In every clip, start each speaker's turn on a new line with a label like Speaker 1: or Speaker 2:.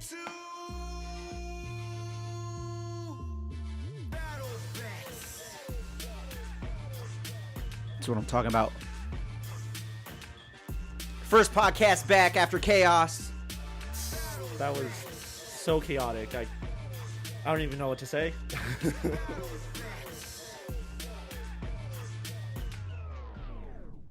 Speaker 1: to BattleBets.
Speaker 2: That's what I'm talking about. First podcast back after chaos.
Speaker 3: That was so chaotic. I don't even know what to say.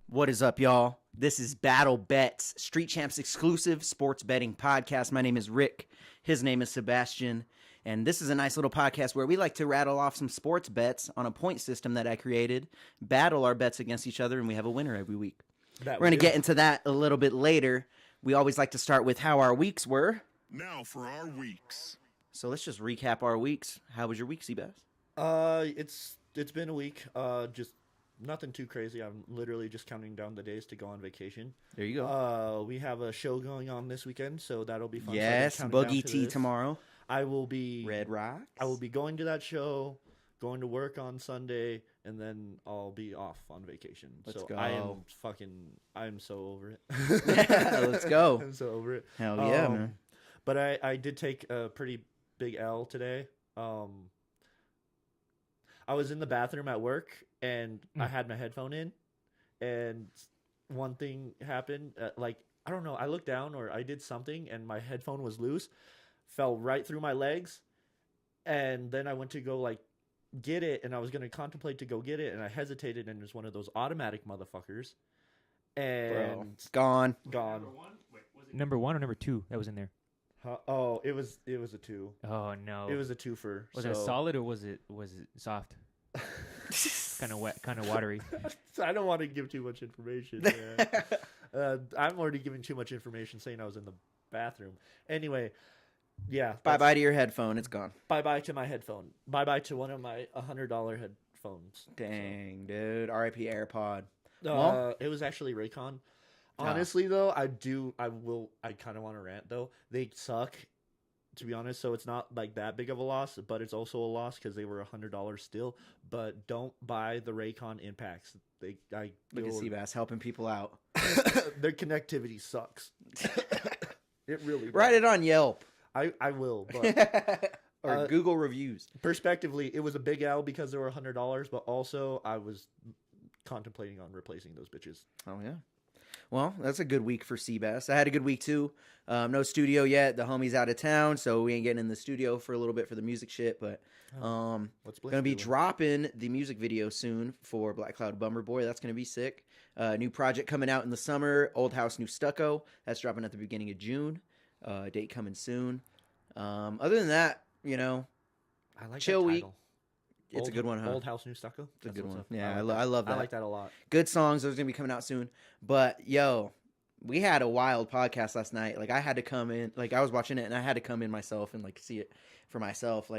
Speaker 2: What is up, y'all? This is BattleBets, Street Champs exclusive sports betting podcast. My name is Rick. His name is Sebastian. And this is a nice little podcast where we like to rattle off some sports bets on a point system that I created, battle our bets against each other, and we have a winner every week. We're going to get into that a little bit later. We always like to start with how our weeks were.
Speaker 1: Now for our weeks.
Speaker 2: So let's just recap our weeks. How was your week, Cbass?
Speaker 3: It's been a week. Just nothing too crazy. I'm literally just counting down the days to go on vacation.
Speaker 2: There you go.
Speaker 3: We have a show going on this weekend, so that'll be fun.
Speaker 2: Yes,
Speaker 3: So counting down
Speaker 2: Boogie
Speaker 3: to
Speaker 2: T
Speaker 3: this.
Speaker 2: tomorrow.
Speaker 3: I will be
Speaker 2: Red Rocks.
Speaker 3: I will be going to that show, going to work on Sunday, and then I'll be off on vacation.
Speaker 2: Let's
Speaker 3: so
Speaker 2: go.
Speaker 3: I'm so over it.
Speaker 2: Let's go.
Speaker 3: I'm so over it.
Speaker 2: Hell yeah, man.
Speaker 3: But I did take a pretty big L today. I was in the bathroom at work, and I had my headphone in, and one thing happened. I don't know. I looked down or I did something, and my headphone was loose, fell right through my legs, and then I went to go get it, and I was going to contemplate to go get it, and I hesitated, and it was one of those automatic motherfuckers, and
Speaker 2: Bro, it's gone.
Speaker 3: gone.
Speaker 4: Number one or number two that was in there?
Speaker 3: Oh, it was a 2.
Speaker 4: Oh no!
Speaker 3: It was a twofer.
Speaker 4: Was it solid or was it soft? Kind of wet, kind of watery.
Speaker 3: I don't want to give too much information. I'm already giving too much information saying I was in the bathroom. Anyway, yeah.
Speaker 2: Bye-bye to your headphone. It's gone.
Speaker 3: Bye-bye to my headphone. Bye-bye to one of my $100 headphones.
Speaker 2: Dang, dude. R.I.P. AirPod.
Speaker 3: It was actually Raycon. Honestly, though, I kind of want to rant, though. They suck, to be honest, so it's not that big of a loss, but it's also a loss because they were $100 still. But don't buy the Raycon Impacts.
Speaker 2: Look at Cbass helping people out.
Speaker 3: Their connectivity sucks. It really does.
Speaker 2: Write it on Yelp.
Speaker 3: I will, but
Speaker 2: or Google reviews.
Speaker 3: Perspectively, it was a big L because they were $100, but also I was contemplating on replacing those bitches.
Speaker 2: Oh, yeah. Well, that's a good week for Cbass. I had a good week, too. No studio yet. The homie's out of town, so we ain't getting in the studio for a little bit for the music shit, but going to be dropping the music video soon for Black Cloud Bummer Boy. That's going to be sick. New project coming out in the summer, Old House, New Stucco. That's dropping at the beginning of June. Date coming soon. Other than that,
Speaker 3: I like
Speaker 2: chill
Speaker 3: that
Speaker 2: week.
Speaker 3: title.
Speaker 2: It's a good one, huh?
Speaker 3: Old House, New Stucco.
Speaker 2: It's a good one.
Speaker 3: Up.
Speaker 2: Yeah, I love that.
Speaker 3: I like that a lot.
Speaker 2: Good songs. Those are going to be coming out soon. But, yo, we had a wild podcast last night. I had to come in. I was watching it, and I had to come in myself and, see it for myself.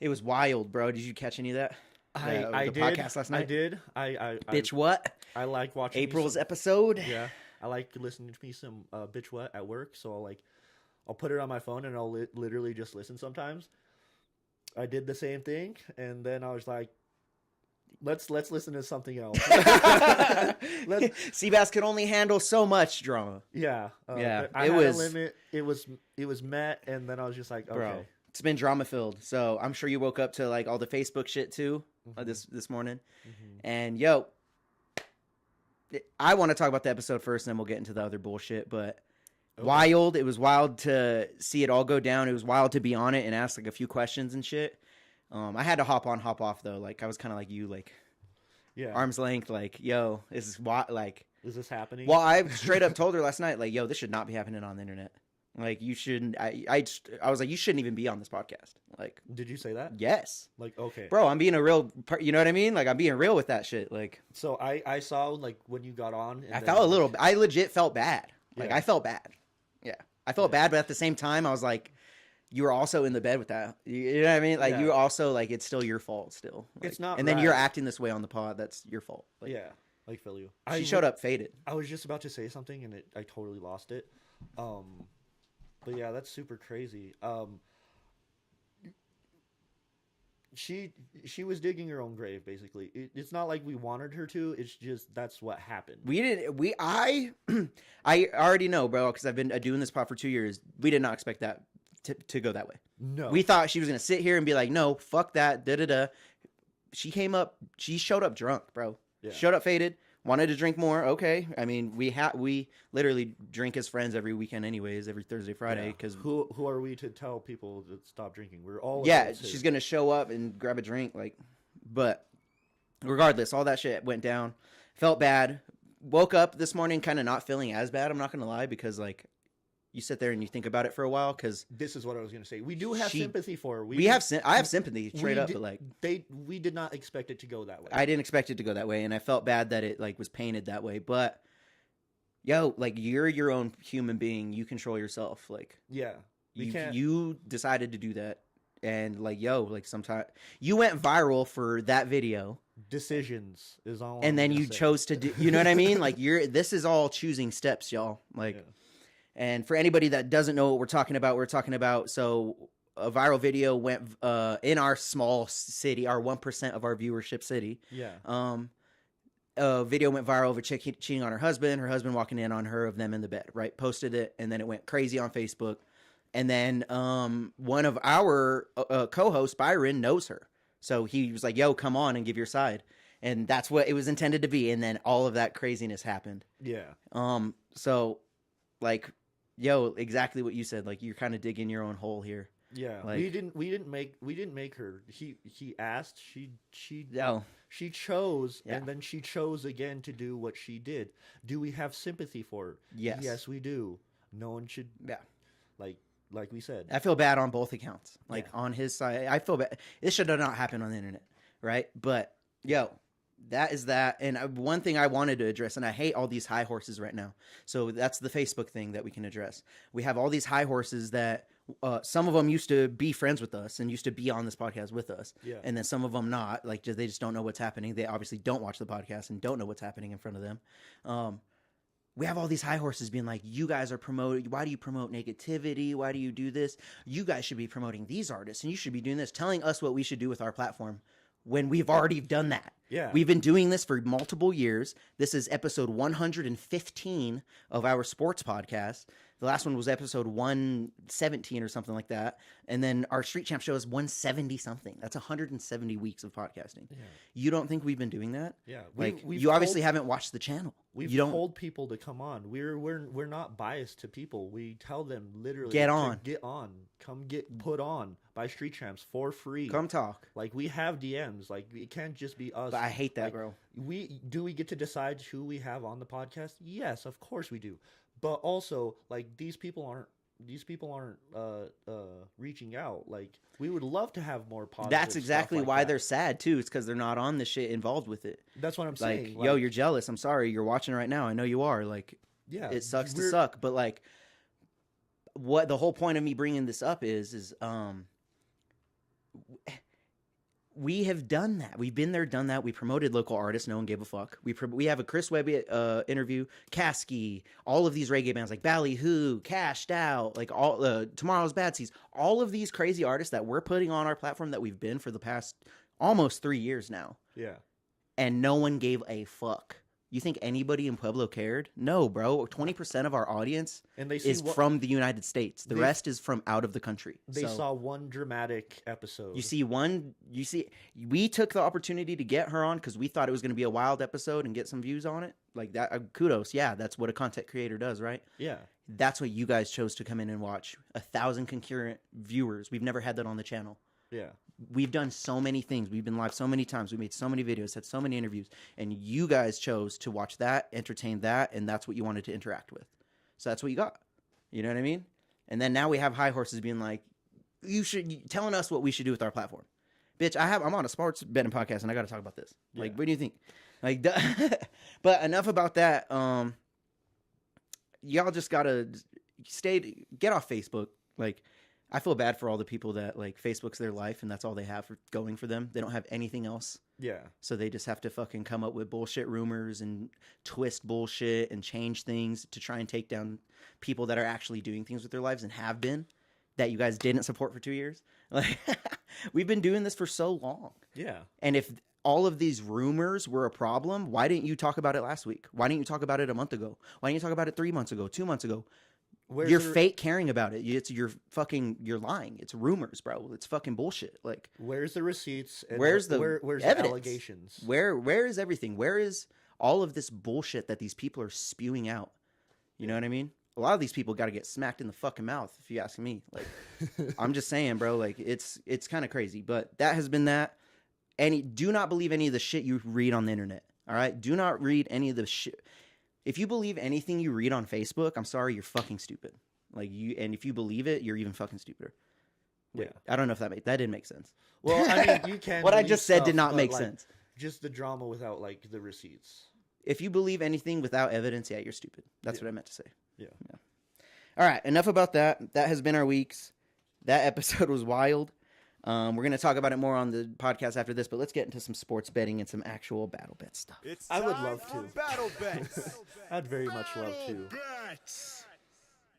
Speaker 2: It was wild, bro. Did you catch any of that?
Speaker 3: I did.
Speaker 2: Podcast last night?
Speaker 3: I did. I
Speaker 2: Bitch what?
Speaker 3: I like watching
Speaker 2: April's episode?
Speaker 3: Yeah. I like listening to me some Bitch What at work, so I'll put it on my phone, and I'll literally just listen sometimes. I did the same thing, and then I was like, let's listen to something else.
Speaker 2: Cbass could only handle so much drama.
Speaker 3: Yeah.
Speaker 2: Yeah.
Speaker 3: I had a limit. It was met, and then I was just like, okay.
Speaker 2: Bro, it's been drama filled. So I'm sure you woke up to all the Facebook shit too this morning. Mm-hmm. And yo, I want to talk about the episode first, and then we'll get into the other bullshit. But wild. It was wild to see it all go down. It was wild to be on it and ask a few questions and shit. I had to hop on, hop off though. I was kind of like you,
Speaker 3: yeah,
Speaker 2: arm's length. Yo, this is what
Speaker 3: is this happening?
Speaker 2: Well, I straight up told her last night, yo, this should not be happening on the internet. You shouldn't. I was like, you shouldn't even be on this podcast.
Speaker 3: Did you say that?
Speaker 2: Yes.
Speaker 3: Okay,
Speaker 2: bro, I'm being a real. You know what I mean? I'm being real with that shit.
Speaker 3: So I saw when you got on.
Speaker 2: And I felt a little. I legit felt bad.
Speaker 3: Yeah.
Speaker 2: I felt bad. Yeah, I felt bad, but at the same time, I was like, you were also in the bed with that. You know what I mean? You were also it's still your fault. Still,
Speaker 3: it's not.
Speaker 2: And then you're acting this way on the pod. That's your fault.
Speaker 3: Yeah, feel you.
Speaker 2: She showed up faded.
Speaker 3: I was just about to say something, and I totally lost it. But yeah, that's super crazy. She was digging her own grave, basically. It's not like we wanted her to. It's just that's what happened.
Speaker 2: I already know, bro, because I've been doing this pod for 2 years. We did not expect that to go that way.
Speaker 3: No.
Speaker 2: We thought she was going to sit here and be like, no, fuck that, da-da-da. She showed up drunk, bro.
Speaker 3: Yeah.
Speaker 2: Showed up faded, wanted to drink more. Okay. I mean, we literally drink as friends every weekend anyways, every Thursday, Friday. Because
Speaker 3: who are we to tell people to stop drinking? We're all
Speaker 2: she's going to show up and grab a drink. But regardless, all that shit went down. Felt bad. Woke up this morning kind of not feeling as bad, I'm not going to lie, because you sit there and you think about it for a while, because
Speaker 3: this is what I was going to say. We do have sympathy for her.
Speaker 2: I have sympathy straight up, but
Speaker 3: we did not expect it to go that way.
Speaker 2: I didn't expect it to go that way, and I felt bad that it was painted that way. But you're your own human being. You control yourself. You decided to do that, and sometimes you went viral for that video.
Speaker 3: Decisions is all.
Speaker 2: And then you chose to do. You know what I mean? This is all choosing steps, y'all. And for anybody that doesn't know what we're talking about, so a viral video went in our small city, our 1% of our viewership city.
Speaker 3: Yeah.
Speaker 2: A video went viral of a chick cheating on her husband walking in on her, of them in the bed, right? Posted it, and then it went crazy on Facebook. And then one of our co-hosts, Byron, knows her. So he was like, yo, come on and give your side. And that's what it was intended to be. And then all of that craziness happened.
Speaker 3: Yeah.
Speaker 2: So exactly what you said. You're kind of digging your own hole here.
Speaker 3: Yeah. We didn't make her. He asked, she chose, and then she chose again to do what she did. Do we have sympathy for her?
Speaker 2: Yes.
Speaker 3: Yes, we do. No one should.
Speaker 2: Yeah.
Speaker 3: Like we said.
Speaker 2: I feel bad on both accounts. On his side, I feel bad. This should have not happened on the internet, right? But that is that. And one thing I wanted to address, and I hate all these high horses right now. So that's the Facebook thing that we can address. We have all these high horses that some of them used to be friends with us and used to be on this podcast with us.
Speaker 3: Yeah.
Speaker 2: And then some of them not. They just don't know what's happening. They obviously don't watch the podcast and don't know what's happening in front of them. We have all these high horses being like, you guys are promoting, why do you promote negativity? Why do you do this? You guys should be promoting these artists, and you should be doing this, telling us what we should do with our platform, when we've already done that.
Speaker 3: Yeah.
Speaker 2: We've been doing this for multiple years. This is episode 115 of our sports podcast. The last one was episode 117 or something like that. And then our Street Champ show is 170 something. That's 170 weeks of podcasting. Yeah. You don't think we've been doing that?
Speaker 3: Yeah.
Speaker 2: You obviously haven't watched the channel.
Speaker 3: We've told people to come on. We're not biased to people. We tell them literally
Speaker 2: get on.
Speaker 3: Come get put on by Street Champs for free.
Speaker 2: Come talk.
Speaker 3: We have DMs. It can't just be us.
Speaker 2: But I hate that, bro.
Speaker 3: We get to decide who we have on the podcast? Yes, of course we do. But also, these people aren't reaching out. We would love to have more positive. That's
Speaker 2: exactly why they're sad too. It's because they're not on the shit involved with it.
Speaker 3: That's what I'm saying.
Speaker 2: Yo, you're jealous. I'm sorry. You're watching right now. I know you are.
Speaker 3: Yeah,
Speaker 2: it sucks to suck. But what the whole point of me bringing this up is we have done that. We've been there, done that. We promoted local artists. No one gave a fuck. We have a Chris Webby interview, Kasky, all of these reggae bands like Ballyhoo, Cashed Out, all Tomorrow's Bad Seas. All of these crazy artists that we're putting on our platform that we've been for the past almost 3 years now.
Speaker 3: Yeah.
Speaker 2: And no one gave a fuck. You think anybody in Pueblo cared? No, bro. 20% of our audience is from the United States. The rest is from out of the country.
Speaker 3: They saw one dramatic episode.
Speaker 2: We took the opportunity to get her on because we thought it was going to be a wild episode and get some views on it. That, kudos. Yeah, that's what a content creator does, right?
Speaker 3: Yeah.
Speaker 2: That's what you guys chose to come in and watch. 1,000 concurrent viewers. We've never had that on the channel.
Speaker 3: Yeah.
Speaker 2: We've done so many things. We've been live so many times. We made so many videos, had so many interviews, and you guys chose to watch that, entertain that, and that's what you wanted to interact with. So that's what you got. You know what I mean? And then now we have high horses being like, telling us what we should do with our platform. Bitch, I'm on a sports betting podcast, and I got to talk about this.
Speaker 3: Yeah.
Speaker 2: What do you think? But enough about that. Y'all just gotta get off Facebook. I feel bad for all the people that Facebook's their life and that's all they have going for them. They don't have anything else.
Speaker 3: Yeah.
Speaker 2: So they just have to fucking come up with bullshit rumors and twist bullshit and change things to try and take down people that are actually doing things with their lives and have been, that you guys didn't support for 2 years. We've been doing this for so long.
Speaker 3: Yeah.
Speaker 2: And if all of these rumors were a problem, why didn't you talk about it last week? Why didn't you talk about it a month ago? Why didn't you talk about it 3 months ago, 2 months ago? You're fake caring about it. You're lying. It's rumors, bro. It's fucking bullshit. Like,
Speaker 3: where's the receipts? And
Speaker 2: where's the
Speaker 3: where's
Speaker 2: evidence?
Speaker 3: the allegations?
Speaker 2: Where is everything? Where is all of this bullshit that these people are spewing out? You know what I mean? A lot of these people got to get smacked in the fucking mouth, if you ask me. Like, I'm just saying, bro. Like, it's kind of crazy. But that has been that. Do not believe any of the shit you read on the internet. All right? Do not read any of the shit. If you believe anything you read on Facebook, I'm sorry, you're fucking stupid. Like, and if you believe it, you're even fucking stupider. Wait, yeah. I don't know if that didn't make sense.
Speaker 3: Well, I mean, you can.
Speaker 2: What I just said did not make sense.
Speaker 3: Just the drama without like the receipts.
Speaker 2: If you believe anything without evidence, yeah, you're stupid. That's what I meant to say.
Speaker 3: Yeah.
Speaker 2: All right, enough about that. That has been our weeks. That episode was wild. We're going to talk about it more on the podcast after this, but let's get into some sports betting and some actual battle bet stuff.
Speaker 3: I would love to.
Speaker 1: Battle bets.
Speaker 3: I'd very much love to.
Speaker 1: Bets.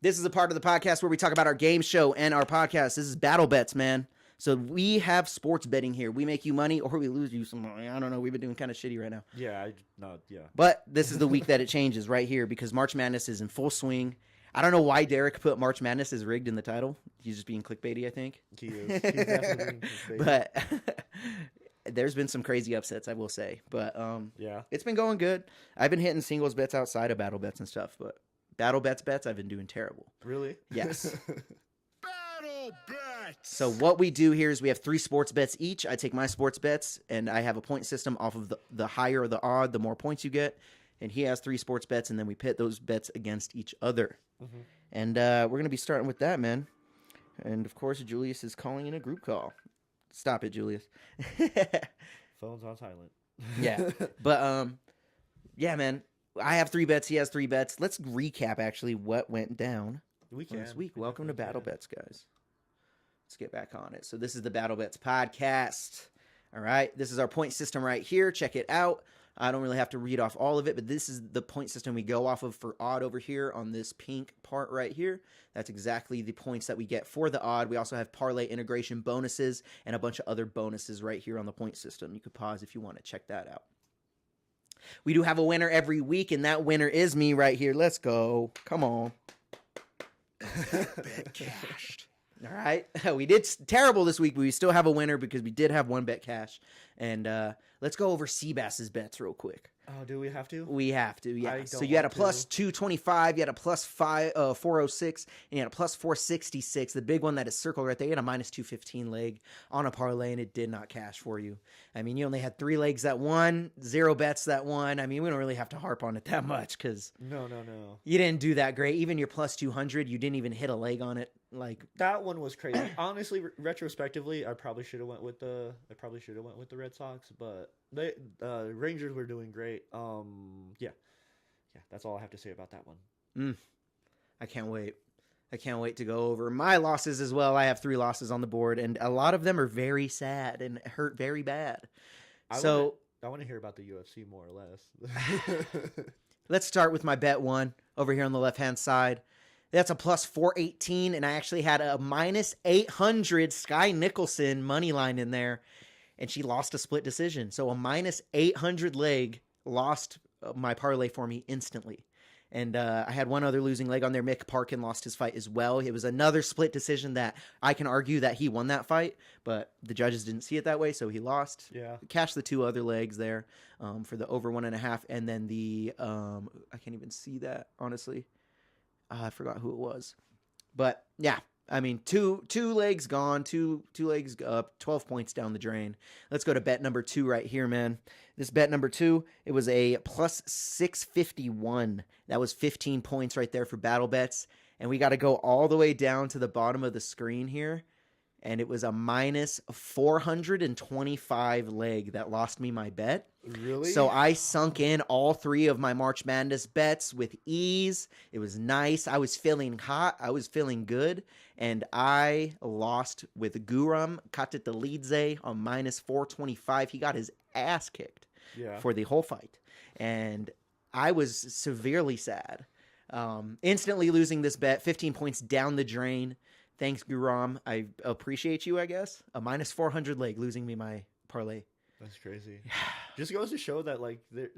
Speaker 2: This is a part of the podcast where we talk about our game show and our podcast. This is Battle Bets, man. So we have sports betting here. We make you money or we lose you some money. I don't know. We've been doing kind of shitty right now.
Speaker 3: Yeah,
Speaker 2: But this is the week that it changes right here because March Madness is in full swing. I don't know why Deryk put March Madness is rigged in the title. He's just being clickbaity, I think.
Speaker 3: He is. He's definitely being clickbaity.
Speaker 2: But there's been some crazy upsets, I will say. But
Speaker 3: yeah,
Speaker 2: it's been going good. I've been hitting singles bets outside of battle bets and stuff. But battle bets, I've been doing terrible.
Speaker 3: Really?
Speaker 2: Yes.
Speaker 1: Battle bets.
Speaker 2: So what we do here is we have 3 sports bets each. I take my sports bets, and I have a point system off of the higher the odd, the more points you get. And he has 3 sports bets, and then we pit those bets against each other. Mm-hmm. And we're going to be starting with that, man. And, of course, Julius is calling in a group call. Stop it, Julius.
Speaker 3: Phone's on silent.
Speaker 2: Yeah. But, yeah, man. I have 3 bets. He has 3 bets. Let's recap, actually, what went down this week. Welcome to Battle Bets, guys. Let's get back on it. So this is the Battle Bets podcast. All right. This is our point system right here. Check it out. I don't really have to read off all of it, but this is the point system we go off of for odd over here on this pink part right here. That's exactly the points that we get for the odd. We also have parlay integration bonuses and a bunch of other bonuses right here on the point system. You could pause if you want to check that out. We do have a winner every week, and that winner is me right here. Let's go. Come on.
Speaker 1: Bet cashed.
Speaker 2: All right. We did terrible this week, but we still have a winner because we did have 1 bet cash. And let's go over Cbass's bets real quick.
Speaker 3: Oh, do we have to?
Speaker 2: We have to, yeah. So you had a plus 225, you had a plus 406, and you had a plus 466. The big one that is circled right there, you had a minus 215 leg on a parlay, and it did not cash for you. I mean, you only had 3 legs that won, 0 bets that won. I mean, we don't really have to harp on it that much because
Speaker 3: no,
Speaker 2: you didn't do that great. Even your plus 200, you didn't even hit a leg on it. Like
Speaker 3: that one was crazy. Honestly, retrospectively, I probably should have went with the Red Sox, but the Rangers were doing great. Yeah, that's all I have to say about that one.
Speaker 2: I can't wait. I can't wait to go over my losses as well. I have 3 losses on the board, and a lot of them are very sad and hurt very bad.
Speaker 3: I want to hear about the UFC more or less.
Speaker 2: Let's start with my bet 1 over here on the left-hand side. That's a plus 418, and I actually had a minus 800 Sky Nicholson money line in there, and she lost a split decision. So a minus 800 leg lost my parlay for me instantly. And I had one other losing leg on there. Mick Parkin lost his fight as well. It was another split decision that I can argue that he won that fight, but the judges didn't see it that way, so he lost.
Speaker 3: Yeah.
Speaker 2: Cashed the 2 other legs there for the over 1.5, and then the I can't even see that, honestly. I forgot who it was. But, yeah. I mean, two legs gone, two legs up, 12 points down the drain. Let's go to bet number 2 right here, man. This bet number 2, it was a plus 651. That was 15 points right there for battle bets. And we got to go all the way down to the bottom of the screen here. And it was a minus 425 leg that lost me my bet.
Speaker 3: Really?
Speaker 2: So I sunk in all 3 of my March Madness bets with ease. It was nice. I was feeling hot. I was feeling good. And I lost with Guram Katitolidze on minus 425. He got his ass kicked for the whole fight. And I was severely sad. Instantly losing this bet, 15 points down the drain. Thanks, Guram. I appreciate you, I guess. A minus 400 leg losing me my parlay.
Speaker 3: That's crazy. Just goes to show that, like, they're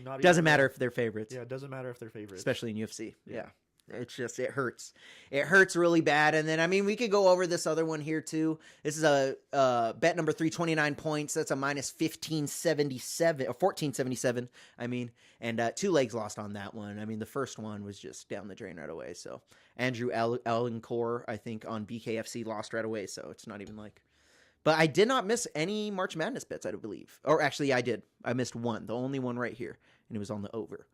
Speaker 3: not
Speaker 2: doesn't matter if they're favorites.
Speaker 3: Yeah, it doesn't matter if they're favorites.
Speaker 2: Especially in UFC. Yeah. It's just, it hurts. It hurts really bad. And then, I mean, we could go over this other one here too. This is a bet number 3, 29 points. That's a minus 1577 or 1477. I mean, and 2 legs lost on that one. I mean, the first one was just down the drain right away. So Andrew Ellencore, I think on BKFC lost right away. So it's not even like, but I did not miss any March Madness bets, I believe. Or actually, I did. I missed one, the only one right here, and it was on the over.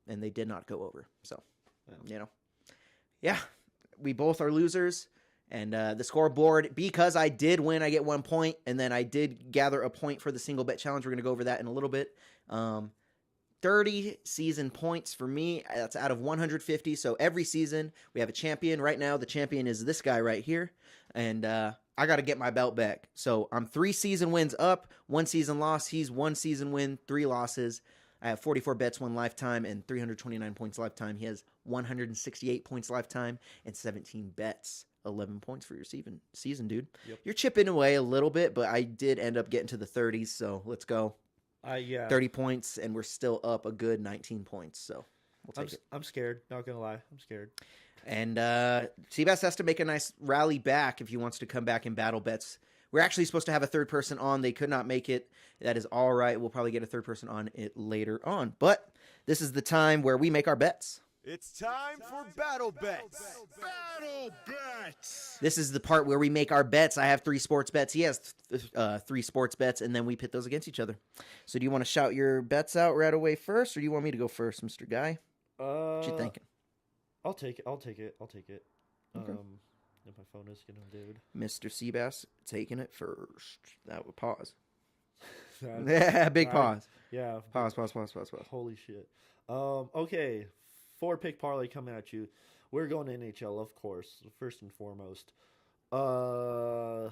Speaker 2: And they did not go over. So, you know, yeah, we both are losers. And the scoreboard, because I did win, I get 1 point. And then I did gather a point for the single bet challenge. We're going to go over that in a little bit. 30 season points for me. That's out of 150. So every season we have a champion. Right now, the champion is this guy right here. And I got to get my belt back. So I'm 3 season wins up, 1 season loss. He's 1 season win, 3 losses. I have 44 bets, 1 lifetime, and 329 points lifetime. He has 168 points lifetime and 17 bets. 11 points for your season, dude. Yep. You're chipping away a little bit, but I did end up getting to the 30s, so let's go.
Speaker 3: Yeah.
Speaker 2: 30 points, and we're still up a good 19 points, so we'll take it.
Speaker 3: I'm scared. Not going to lie. I'm scared.
Speaker 2: And Cbass has to make a nice rally back if he wants to come back in battle bets. We're actually supposed to have a third person on. They could not make it. That is all right. We'll probably get a third person on it later on. But this is the time where we make our bets.
Speaker 1: It's time for Battle Bets. Battle Bets.
Speaker 2: This is the part where we make our bets. I have 3 sports bets. He has 3 sports bets, and then we pit those against each other. So do you want to shout your bets out right away first, or do you want me to go first, Mr. Guy? What you thinking?
Speaker 3: I'll take it.
Speaker 2: Okay.
Speaker 3: If my phone is gonna, dude.
Speaker 2: Mr. Cbass taking it first. That would pause. Yeah, big pause.
Speaker 3: Yeah.
Speaker 2: Pause.
Speaker 3: Holy shit. Okay. 4-pick parlay coming at you. We're going to NHL, of course. First and foremost. I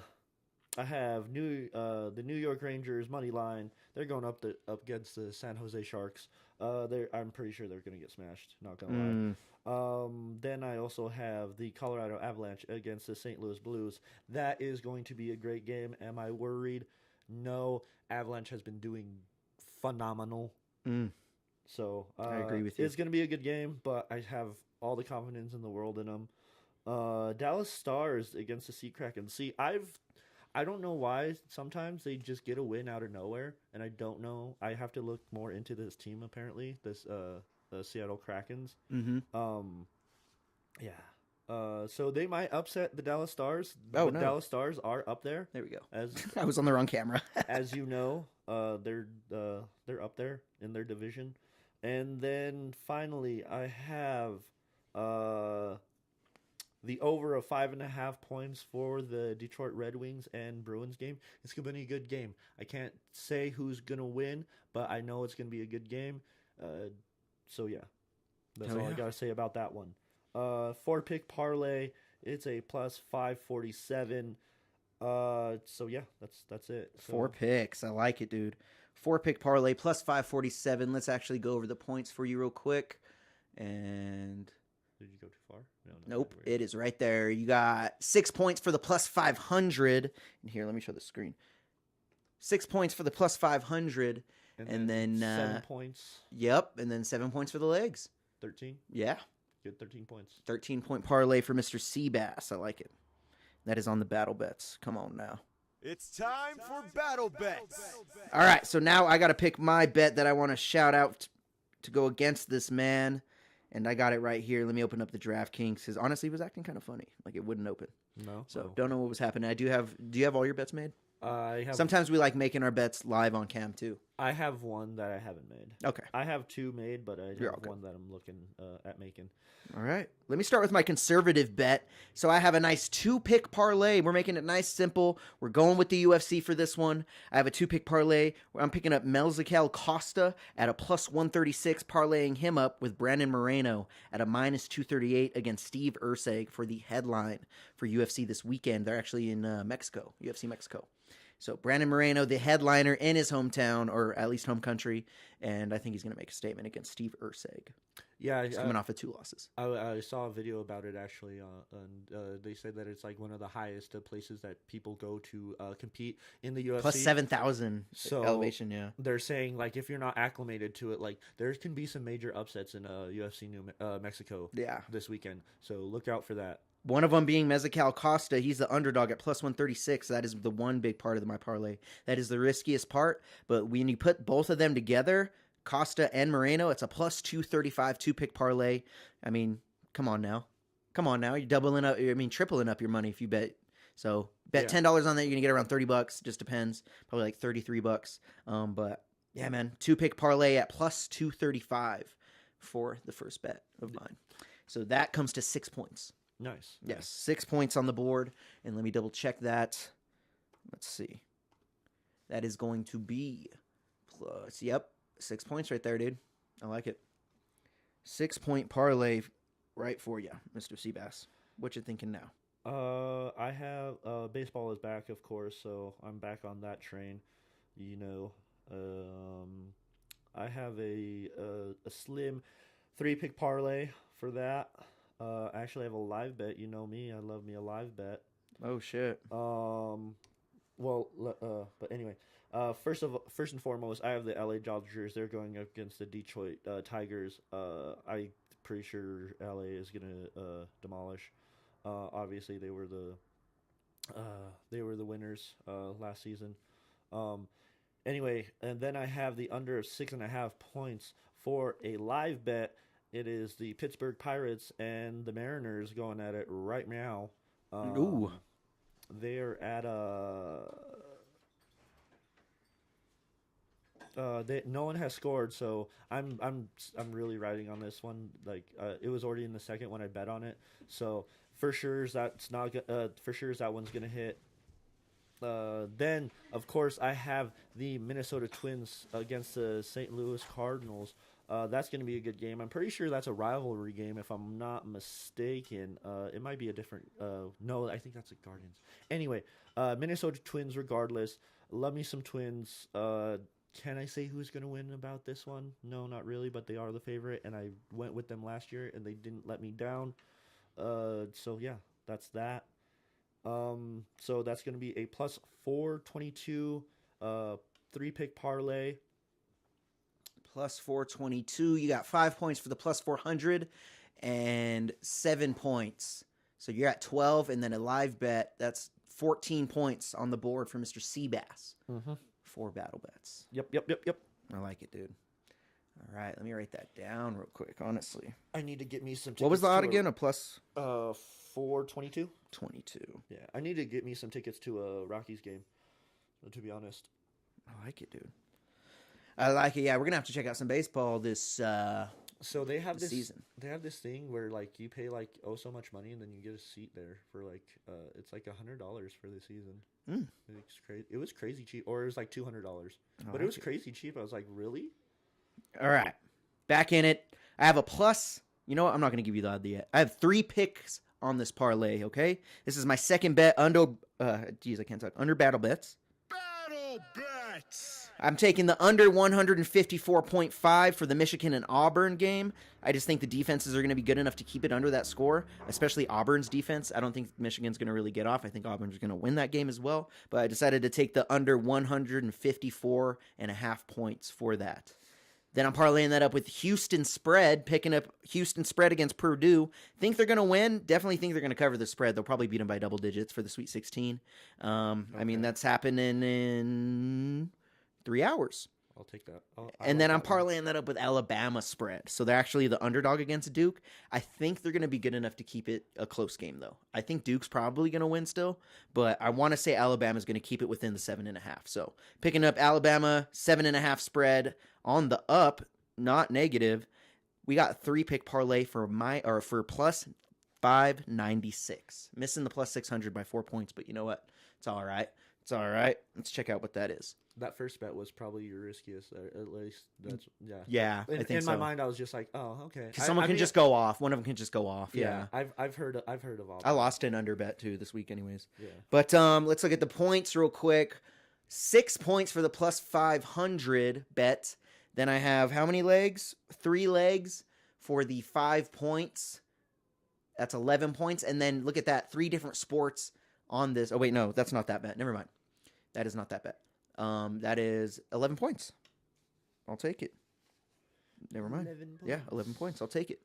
Speaker 3: have the New York Rangers money line. They're going up against the San Jose Sharks. I'm pretty sure they're gonna get smashed. Not gonna lie. Then I also have the Colorado Avalanche against the St. Louis Blues. That is going to be a great game. Am I worried? No. Avalanche has been doing phenomenal. So
Speaker 2: I agree with you.
Speaker 3: It's going to be a good game, but I have all the confidence in the world in them. Dallas Stars against the Sea Kraken. See, I don't know why sometimes they just get a win out of nowhere, and I don't know. I have to look more into this team apparently. This the Seattle Krakens. So they might upset the Dallas Stars.
Speaker 2: Oh,
Speaker 3: no. Dallas Stars are up there.
Speaker 2: There we go.
Speaker 3: As
Speaker 2: I was on the wrong camera.
Speaker 3: as you know, they're up there in their division. And then finally, I have the over of 5.5 points for the Detroit Red Wings and Bruins game. It's going to be a good game. I can't say who's going to win, but I know it's going to be a good game. So, yeah. That's all I got to say about that one. 4-pick parlay. It's a plus 547. So, yeah, that's it. So,
Speaker 2: 4 picks. I like it, dude. 4-pick parlay plus 547. Let's actually go over the points for you real quick. And
Speaker 3: did you go too far? No,
Speaker 2: nope, it is right there. You got 6 points for the plus 500. And here, let me show the screen. 6 points for the plus 500. And then
Speaker 3: 7 points.
Speaker 2: Yep, and then 7 points for the legs.
Speaker 3: 13.
Speaker 2: Yeah.
Speaker 3: Good 13 points.
Speaker 2: 13-point parlay for Mr. Cbass. I like it. That is on the battle bets. Come on now.
Speaker 1: It's time for Battle Bets.
Speaker 2: All right, so now I got to pick my bet that I want to shout out to go against this man. And I got it right here. Let me open up the DraftKings because honestly, it was acting kind of funny. Like it wouldn't open.
Speaker 3: No.
Speaker 2: So don't know what was happening. Do you have all your bets made?
Speaker 3: I have.
Speaker 2: Sometimes we like making our bets live on cam too.
Speaker 3: I have one that I haven't made.
Speaker 2: Okay.
Speaker 3: I have 2 made, but I have
Speaker 2: okay.
Speaker 3: one that I'm looking at making.
Speaker 2: All right. Let me start with my conservative bet. So I have a nice 2-pick parlay. We're making it nice, simple. We're going with the UFC for this one. I have a 2-pick parlay where I'm picking up Melzical Costa at a plus 136, parlaying him up with Brandon Moreno at a minus 238 against Steve Urseg for the headline for UFC this weekend. They're actually in Mexico, UFC Mexico. So Brandon Moreno, the headliner in his hometown, or at least home country, and I think he's going to make a statement against Steve Urseg.
Speaker 3: Yeah,
Speaker 2: He's coming off of 2 losses.
Speaker 3: I saw a video about it actually, and they said that it's like one of the highest places that people go to compete in the UFC.
Speaker 2: Plus 7,000 elevation, yeah.
Speaker 3: They're saying like if you're not acclimated to it, like there can be some major upsets in UFC New Mexico this weekend. So look out for that.
Speaker 2: One of them being Mezcal Costa. He's the underdog at plus 136. That is the one big part of my parlay. That is the riskiest part. But when you put both of them together, Costa and Moreno, it's a plus 235 2-pick parlay. I mean, come on now. You're doubling up. I mean, tripling up your money if you bet. So bet $10 on that. You're going to get around $30. Just depends. Probably like $33. But yeah, man, 2-pick parlay at plus 235 for the first bet of mine. So that comes to 6 points.
Speaker 3: Nice.
Speaker 2: Yes, 6 points on the board. And let me double check that. Let's see. That is going to be plus, 6 points right there, dude. I like it. 6-point parlay right for you, Mr. Cbass. What you thinking now?
Speaker 3: I have baseball is back, of course, so I'm back on that train. You know, I have a slim 3-pick parlay for that. I actually have a live bet. You know me, I love me a live bet.
Speaker 2: Oh shit.
Speaker 3: But anyway, first and foremost, I have the LA Dodgers. They're going up against the Detroit Tigers. I'm pretty sure LA is gonna demolish. Obviously, they were the winners last season. Anyway, and then I have the under of 6.5 points for a live bet. It is the Pittsburgh Pirates and the Mariners going at it right now.
Speaker 2: Ooh.
Speaker 3: They're at no one has scored, so I'm really riding on this one. Like it was already in the second when I bet on it, so for sure that one's gonna hit. Then of course I have the Minnesota Twins against the St. Louis Cardinals. That's going to be a good game. I'm pretty sure that's a rivalry game, if I'm not mistaken. It might be a different... no, I think that's the Guardians. Anyway, Minnesota Twins regardless. Love me some Twins. Can I say who's going to win about this one? No, not really, but they are the favorite, and I went with them last year, and they didn't let me down. So, yeah, that's that. So that's going to be a plus 422 3-pick parlay.
Speaker 2: Plus 422. You got 5 points for the plus 400 and 7 points. So you're at 12, and then a live bet. That's 14 points on the board for Mr. Cbass for BattleBets.
Speaker 3: Yep.
Speaker 2: I like it, dude. All right, let me write that down real quick, honestly.
Speaker 3: I need to get me some tickets.
Speaker 2: What was the odd again? A plus?
Speaker 3: 422.
Speaker 2: 22.
Speaker 3: Yeah, I need to get me some tickets to a Rockies game, to be honest.
Speaker 2: I like it, dude. I like it. Yeah, we're gonna have to check out some baseball this.
Speaker 3: So they have this
Speaker 2: season.
Speaker 3: They have this thing where like you pay like so much money and then you get a seat there for like it's like $100 for the season. It's crazy. It was crazy cheap, or it was like $200, but it was crazy cheap. I was like, really?
Speaker 2: All right, back in it. I have a plus. You know what? I'm not gonna give you the odd yet. I have 3 picks on this parlay. Okay, this is my second bet under. I can't talk. Under BattleBets.
Speaker 1: BattleBets.
Speaker 2: I'm taking the under 154.5 for the Michigan and Auburn game. I just think the defenses are going to be good enough to keep it under that score, especially Auburn's defense. I don't think Michigan's going to really get off. I think Auburn's going to win that game as well. But I decided to take the under 154.5 points for that. Then I'm parlaying that up with Houston spread, picking up Houston spread against Purdue. Think they're going to win. Definitely think they're going to cover the spread. They'll probably beat them by double digits for the Sweet 16. I mean, that's happening in 3 hours.
Speaker 3: I'll take that.
Speaker 2: And then I'm parlaying that up with Alabama spread. So they're actually the underdog against Duke. I think they're going to be good enough to keep it a close game, though. I think Duke's probably going to win still, but I want to say Alabama's going to keep it within the 7.5. So picking up Alabama 7.5 spread on the up, not negative. We got 3-pick parlay for plus 596. Missing the plus 600 by 4 points, but you know what? It's all right. Let's check out what that is.
Speaker 3: That first bet was probably your riskiest. At least that's
Speaker 2: Yeah, I think
Speaker 3: in
Speaker 2: so.
Speaker 3: my mind, I was just like, oh, okay.
Speaker 2: Because someone can just go off. One of them can just go off. Yeah.
Speaker 3: I've heard of all.
Speaker 2: I lost an under bet too this week, anyways.
Speaker 3: Yeah.
Speaker 2: But let's look at the points real quick. 6 points for the plus 500 bet. Then I have how many legs? 3 legs for the 5 points. That's 11 points. And then look at that. 3 different sports on this. Oh, wait, no, that's not that bet. Never mind. That is not that bet. That is 11 points. I'll take it. Never mind.
Speaker 3: 11 points.
Speaker 2: Yeah, 11 points. I'll take it.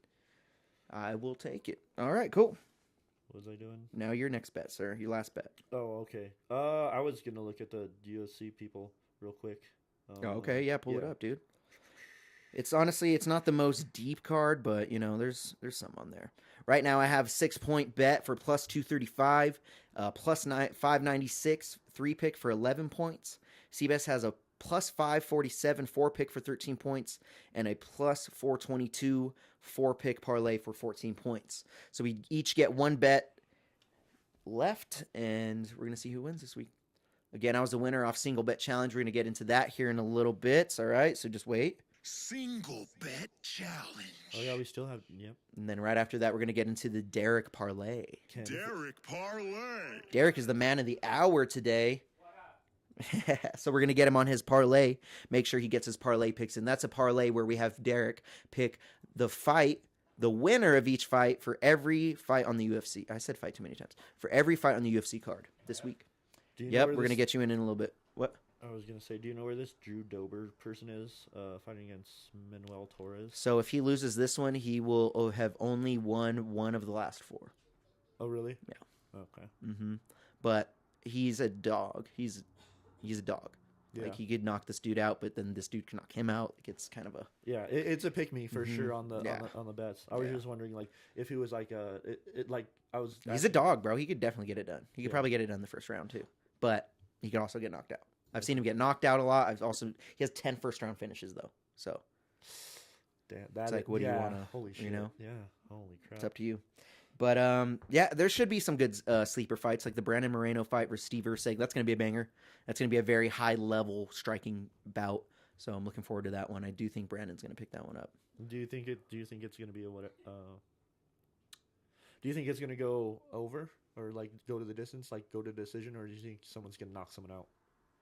Speaker 2: I will take it. All right, cool.
Speaker 3: What was I doing?
Speaker 2: Now your next bet, sir. Your last bet.
Speaker 3: Oh, okay. I was gonna look at the UFC people real quick.
Speaker 2: Oh, okay. Yeah, pull it up, dude. It's honestly, it's not the most deep card, but you know, there's some on there. Right now, I have 6-point bet for plus 235, plus 596, 3-pick for 11 points. Cbass has a plus 547, 4-pick for 13 points, and a plus 422, 4-pick parlay for 14 points. So we each get 1 bet left, and we're gonna see who wins this week. Again, I was the winner off single bet challenge. We're gonna get into that here in a little bit. All right, so just wait.
Speaker 1: Single bet challenge.
Speaker 3: Oh yeah, we still have. Yep.
Speaker 2: And then right after that, we're going to get into the Deryk Parlay.
Speaker 1: Deryk Parlay.
Speaker 2: Deryk is the man of the hour today. So we're going to get him on his parlay. Make sure he gets his parlay picks in. That's a parlay where we have Deryk pick the fight, the winner of each fight for every fight on the UFC. I said fight too many times. For every fight on the UFC card this week. Yep, we're going to get you in a little bit. What?
Speaker 3: I was gonna say, do you know where this Drew Dober person is fighting against Manuel Torres?
Speaker 2: So if he loses this one, he will have only won 1 of the last 4.
Speaker 3: Oh really?
Speaker 2: Yeah.
Speaker 3: Okay.
Speaker 2: Mm-hmm. But he's a dog. He's a dog.
Speaker 3: Yeah.
Speaker 2: Like he could knock this dude out, but then this dude can knock him out. Like it's kind of a
Speaker 3: it's a pick me for sure on the
Speaker 2: Yeah.
Speaker 3: on the bets. I was just wondering like if he was like
Speaker 2: He's a dog, bro. He could definitely get it done. He could probably get it done the first round too, but he could also get knocked out. I've seen him get knocked out a lot. He has 10 first-round finishes though. So
Speaker 3: Damn,
Speaker 2: it's like, what do you want to?
Speaker 3: Holy shit!
Speaker 2: You know,
Speaker 3: Yeah, holy crap!
Speaker 2: it's up to you. But yeah, there should be some good sleeper fights, like the Brandon Moreno fight versus Steve Ursig. That's going to be a banger. That's going to be a very high-level striking bout. So I'm looking forward to that one. I do think Brandon's going to pick that one up.
Speaker 3: Do you think it's going to be a what? Do you think it's going to go over or like go to the distance, like go to decision, or do you think someone's going to knock someone out?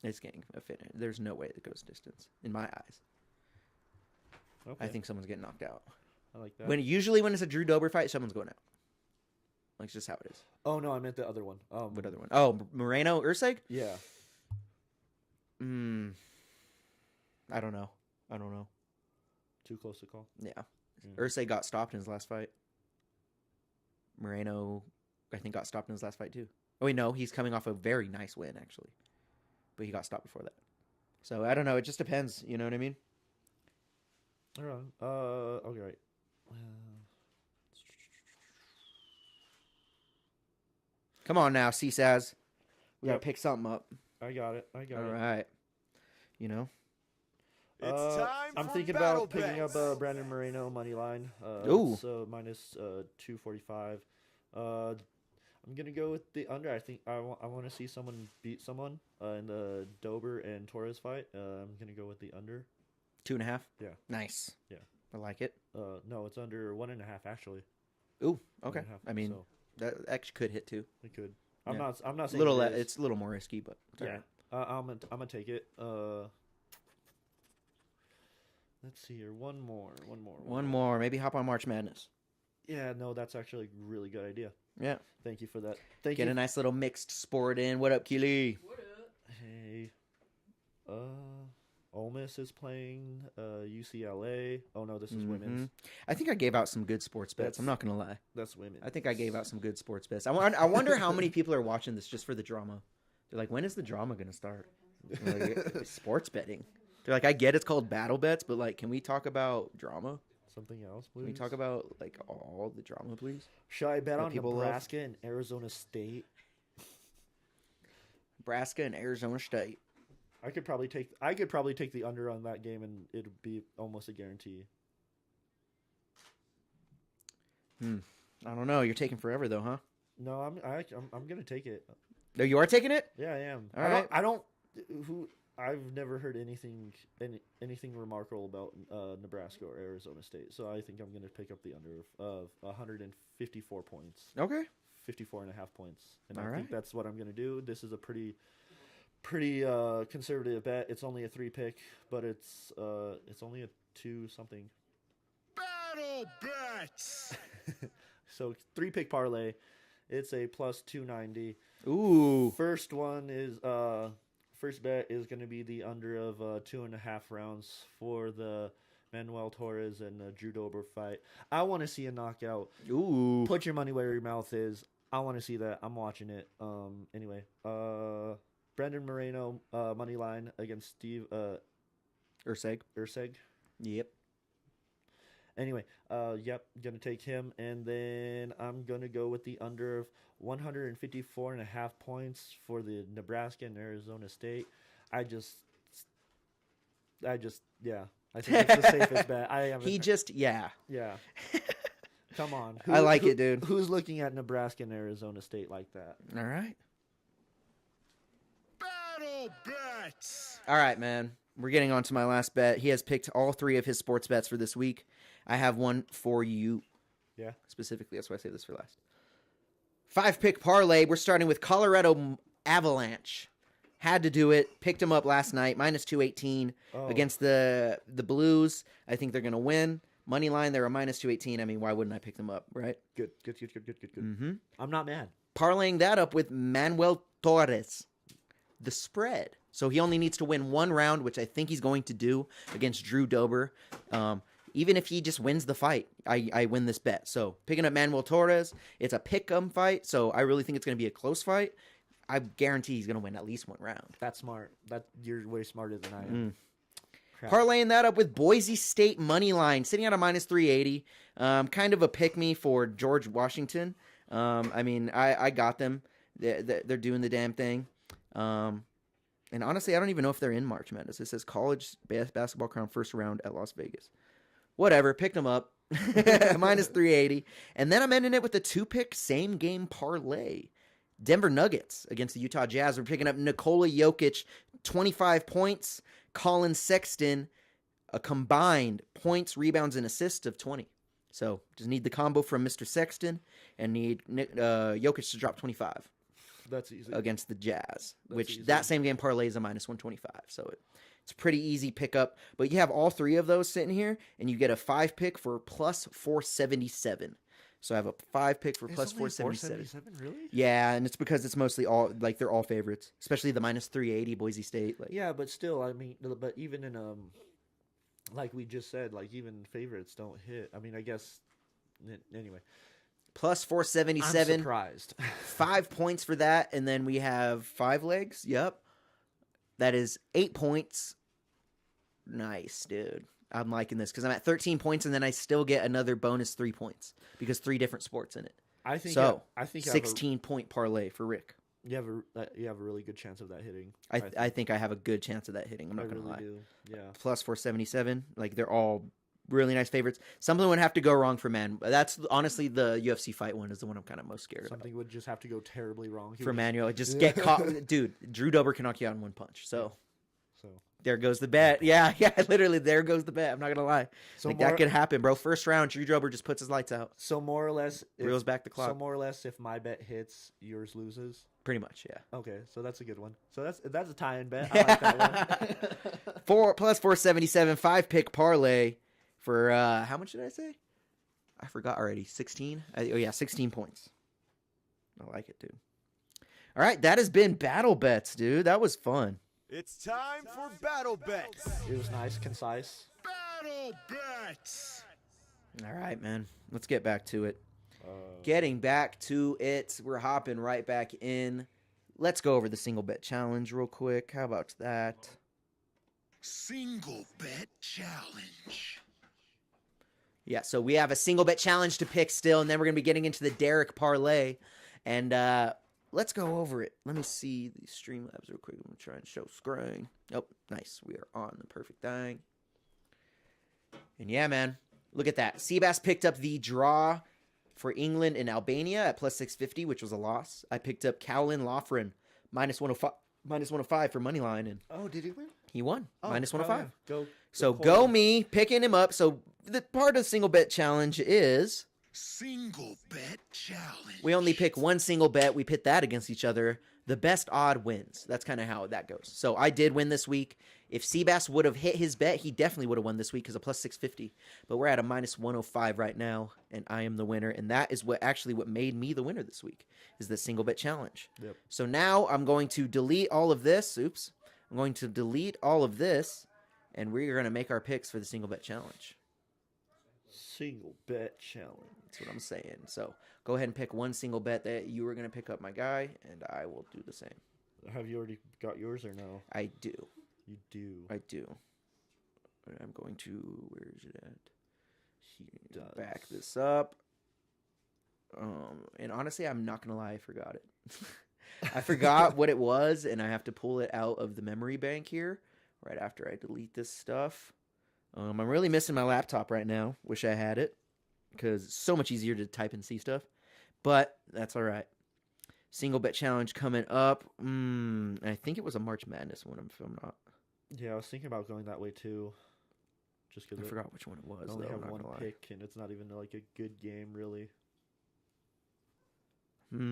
Speaker 2: It's getting a finish. There's no way it goes distance in my eyes.
Speaker 3: Okay.
Speaker 2: I think someone's getting knocked out.
Speaker 3: I like that.
Speaker 2: When it's a Drew Dober fight, someone's going out. Like it's just how it is.
Speaker 3: Oh no, I meant the other one.
Speaker 2: What other one? Oh, Moreno Ursig?
Speaker 3: Yeah.
Speaker 2: I don't know.
Speaker 3: Too close to call.
Speaker 2: Yeah. Ursig got stopped in his last fight. Moreno, I think, got stopped in his last fight too. Oh wait, no, he's coming off a very nice win actually, but he got stopped before that. So I don't know. It just depends. You know what I mean?
Speaker 3: All right. Okay. Right.
Speaker 2: Come on now, CSAS. We gotta pick something up.
Speaker 3: I got it.
Speaker 2: All right. You know.
Speaker 1: It's time
Speaker 3: I'm
Speaker 1: for
Speaker 3: thinking
Speaker 1: battle
Speaker 3: about picking
Speaker 1: bets.
Speaker 3: up Brandon Moreno money line.
Speaker 2: Ooh.
Speaker 3: So minus 245. I'm gonna go with the under. I think I want to see someone beat someone in the Dober and Torres fight. I'm gonna go with the under.
Speaker 2: 2.5.
Speaker 3: Yeah.
Speaker 2: Nice.
Speaker 3: Yeah.
Speaker 2: I like it.
Speaker 3: No, it's under 1.5 actually.
Speaker 2: Ooh. Okay.
Speaker 3: 1.5,
Speaker 2: I mean,
Speaker 3: so
Speaker 2: that actually could hit too.
Speaker 3: it could.
Speaker 2: Yeah.
Speaker 3: I'm not saying
Speaker 2: Little.
Speaker 3: it is.
Speaker 2: It's a little more risky, but it's all
Speaker 3: Yeah.
Speaker 2: right.
Speaker 3: I'm gonna take it. Let's see here. One more.
Speaker 2: Maybe hop on March Madness.
Speaker 3: Yeah, no, that's actually a really good idea.
Speaker 2: Yeah.
Speaker 3: Thank you for that. Thank
Speaker 2: Get
Speaker 3: you.
Speaker 2: a nice little mixed sport in. What up, Keely?
Speaker 3: Hey. Ole Miss is playing UCLA. Oh no, this is women's.
Speaker 2: I think I gave out some good sports bets. I'm not gonna lie.
Speaker 3: That's women.
Speaker 2: I think I gave out some good sports bets. I wonder how many people are watching this just for the drama. They're like, when is the drama gonna start? Like, sports betting. They're like, I get it's called battle bets, but like, can we talk about drama?
Speaker 3: Something else, please.
Speaker 2: Can we talk about like all the drama, please?
Speaker 3: Should I bet
Speaker 2: that
Speaker 3: on
Speaker 2: people love?
Speaker 3: Nebraska and Arizona State?
Speaker 2: Nebraska and Arizona State.
Speaker 3: I could probably take the under on that game, and it'd be almost a guarantee.
Speaker 2: I don't know. You're taking forever though, huh?
Speaker 3: No, I'm gonna take it.
Speaker 2: No, you are taking it?
Speaker 3: Yeah, I am.
Speaker 2: All right.
Speaker 3: I've never heard anything remarkable about Nebraska or Arizona State, so I think I'm going to pick up the under of 154 points.
Speaker 2: Okay.
Speaker 3: 54 and a half points. And
Speaker 2: All
Speaker 3: I
Speaker 2: right.
Speaker 3: think that's what I'm going to do. This is a pretty conservative bet. It's only a 3-pick, but it's only a 2 something.
Speaker 1: Battle bets.
Speaker 3: So 3-pick parlay. It's a plus 290.
Speaker 2: Ooh.
Speaker 3: First bet is going to be the under of 2.5 rounds for the Manuel Torres and Drew Dober fight. I want to see a knockout.
Speaker 2: Ooh.
Speaker 3: Put your money where your mouth is. I want to see that. I'm watching it. Anyway, Brandon Moreno money line against Steve Urseg.
Speaker 2: Yep.
Speaker 3: Anyway, yep, gonna take him, and then I'm gonna go with the under of 154.5 points for the Nebraska and Arizona State. I think it's the safest bet.
Speaker 2: Yeah.
Speaker 3: Come on,
Speaker 2: I like it, dude.
Speaker 3: Who's looking at Nebraska and Arizona State like that?
Speaker 2: All right.
Speaker 1: Battle bets.
Speaker 2: All right, man. We're getting on to my last bet. He has picked all 3 of his sports bets for this week. I have one for you.
Speaker 3: Yeah.
Speaker 2: Specifically, that's why I say this for last. 5-pick parlay. We're starting with Colorado Avalanche. Had to do it. Picked him up last night. Minus 218 against the Blues. I think they're going to win. Money line, they're a minus 218. I mean, why wouldn't I pick them up, right?
Speaker 3: Good.
Speaker 2: Mm-hmm.
Speaker 3: I'm not mad.
Speaker 2: Parlaying that up with Manuel Torres. The spread. So he only needs to win 1 round, which I think he's going to do against Drew Dober. Even if he just wins the fight, I win this bet. So picking up Manuel Torres, it's a pick-em fight, so I really think it's going to be a close fight. I guarantee he's going to win at least 1 round.
Speaker 3: That's smart. You're way smarter than I am.
Speaker 2: Parlaying that up with Boise State money line, sitting at a minus 380. Kind of a pick-me for George Washington. I mean, I got them. They're doing the damn thing. And honestly, I don't even know if they're in March Madness. It says college basketball crown first round at Las Vegas. Whatever, picked them up. Minus 380. And then I'm ending it with a 2-pick same game parlay. Denver Nuggets against the Utah Jazz. We're picking up Nikola Jokic, 25 points. Colin Sexton, a combined points, rebounds, and assists of 20. So just need the combo from Mr. Sexton and need Jokic to drop 25.
Speaker 3: That's easy.
Speaker 2: Against the Jazz, which
Speaker 3: easy.
Speaker 2: that same game parlay is a minus 125. So it's a pretty easy pickup. But you have all 3 of those sitting here, and you get a 5-pick for plus 477. So I have a 5-pick for plus 477.
Speaker 3: 477, really?
Speaker 2: Yeah, and it's because it's mostly all, like, they're all favorites, especially the minus 380 Boise State. Like,
Speaker 3: yeah, but still, I mean, but even in, like we just said, like, even favorites don't hit. I mean, I guess, anyway.
Speaker 2: Plus 477.
Speaker 3: I'm surprised.
Speaker 2: 5 points for that, and then we have 5 legs. Yep. That is 8 points. Nice, dude. I'm liking this because I'm at 13 points, and then I still get another bonus 3 points because 3 different sports in it.
Speaker 3: I think
Speaker 2: 16-point parlay for Rick.
Speaker 3: You have a really good chance of that hitting.
Speaker 2: I think I have a good chance of that hitting. I'm not going to lie.
Speaker 3: Do. Yeah.
Speaker 2: Plus 477. Like, they're all really nice favorites. Something would have to go wrong for Man. That's honestly the UFC fight one is the one I'm kind of most scared
Speaker 3: Something would just have to go terribly wrong.
Speaker 2: For Manuel. Just get caught. Dude, Drew Dober can knock you out in 1 punch. So there goes the bet. Yeah, literally, there goes the bet. I'm not going to lie. So like, that could happen, bro. First round, Drew Dober just puts his lights out.
Speaker 3: So more or less,
Speaker 2: reels back the clock.
Speaker 3: So more or less, if my bet hits, yours loses.
Speaker 2: Pretty much, yeah.
Speaker 3: Okay, so that's a good one. So that's a tie-in bet. I like that one.
Speaker 2: Plus 477, 5-pick parlay for, how much did I say? I forgot already. 16? 16 points. I like it, dude. All right, that has been Battle Bets, dude. That was fun.
Speaker 1: It's time for Battle Bets.
Speaker 3: It was nice, concise.
Speaker 1: Battle Bets.
Speaker 2: All right, man. Let's get back to it. Getting back to it, we're hopping right back in. Let's go over the single bet challenge real quick. How about that?
Speaker 1: Single bet challenge.
Speaker 2: Yeah, so we have a single bet challenge to pick still, and then we're going to be getting into the Deryk Parlay. And let's go over it. Let me see the Streamlabs real quick. I'm going to try and show screen. Oh, nice. We are on the perfect thing. And yeah, man, look at that. Cbass picked up the draw for England and Albania at plus 650, which was a loss. I picked up Cowlin Loughran, minus 105 for Moneyline. And
Speaker 3: oh, did he win?
Speaker 2: He won, minus 105.
Speaker 3: Yeah.
Speaker 2: Go me, picking him up. So the part of the single bet challenge is
Speaker 1: Single bet challenge.
Speaker 2: We only pick one single bet. We pit that against each other. The best odd wins. That's kind of how that goes. So I did win this week. If Cbass would have hit his bet, he definitely would have won this week because a plus 650. But we're at a minus 105 right now, and I am the winner. And that is what made me the winner this week, is the single bet challenge.
Speaker 3: Yep.
Speaker 2: So now I'm going to delete all of this. Oops. I'm going to delete all of this, and we're going to make our picks for the single bet challenge.
Speaker 3: Single bet challenge.
Speaker 2: That's what I'm saying. So go ahead and pick one single bet that you were going to pick up, my guy, and I will do the same.
Speaker 3: Have you already got yours or no?
Speaker 2: I do.
Speaker 3: You do.
Speaker 2: I do. I'm going to, where is it at? Here, back this up. And honestly, I'm not going to lie, I forgot it. I forgot what it was, and I have to pull it out of the memory bank here right after I delete this stuff. I'm really missing my laptop right now. Wish I had it, because it's so much easier to type and see stuff. But that's all right. Single bet challenge coming up. I think it was a March Madness one, if I'm not.
Speaker 3: Yeah, I was thinking about going that way too. Just because
Speaker 2: I forgot which one it was.
Speaker 3: I only
Speaker 2: though,
Speaker 3: have
Speaker 2: I'm not
Speaker 3: one
Speaker 2: gonna lie.
Speaker 3: pick, and it's not even like a good game, really.
Speaker 2: Where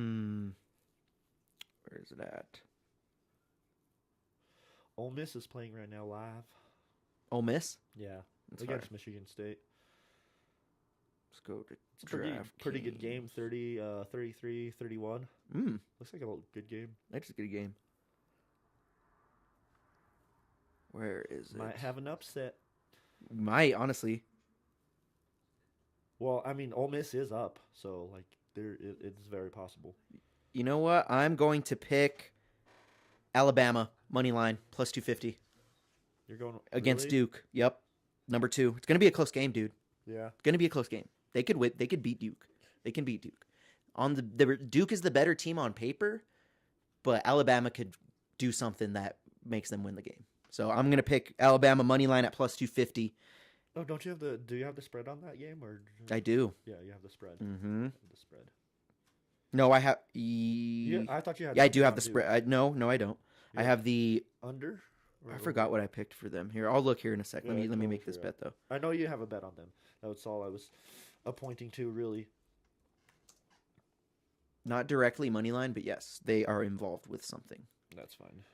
Speaker 2: is it at?
Speaker 3: Ole Miss is playing right now live.
Speaker 2: Ole Miss?
Speaker 3: Yeah,
Speaker 2: That's
Speaker 3: against
Speaker 2: fine.
Speaker 3: Michigan State.
Speaker 2: Let's go to
Speaker 3: It's a pretty good game. 33, 31. Looks like a good game.
Speaker 2: That's a good game. Where is it?
Speaker 3: Might have an upset.
Speaker 2: Might, honestly.
Speaker 3: Well, I mean, Ole Miss is up, so like it's very possible.
Speaker 2: You know what? I'm going to pick Alabama money line plus 250
Speaker 3: You're going
Speaker 2: against
Speaker 3: really?
Speaker 2: Duke. Yep, number 2. It's gonna be a close game, dude.
Speaker 3: Yeah.
Speaker 2: It's gonna be a close game. They could win. They could beat Duke. They can beat Duke. On the Duke is the better team on paper, but Alabama could do something that makes them win the game. So I'm gonna pick Alabama money line at plus 250.
Speaker 3: Oh, don't you have the? Do you have the spread on that game or?
Speaker 2: I do.
Speaker 3: Yeah, you have the spread.
Speaker 2: Mm-hmm.
Speaker 3: The spread.
Speaker 2: No, I have.
Speaker 3: Yeah, I thought you had.
Speaker 2: Yeah, I do
Speaker 3: something
Speaker 2: have
Speaker 3: on
Speaker 2: the
Speaker 3: Duke.
Speaker 2: spread. No, I don't. I
Speaker 3: Yeah.
Speaker 2: have the.
Speaker 3: Under.
Speaker 2: I forgot what I picked for them. Here, I'll look here in a sec.
Speaker 3: Yeah,
Speaker 2: Let me
Speaker 3: totally
Speaker 2: make this
Speaker 3: forgot.
Speaker 2: bet though.
Speaker 3: I know you have a bet on them. That's all I was pointing to, really.
Speaker 2: Not directly money line, but yes, they are involved with something.
Speaker 3: That's fine.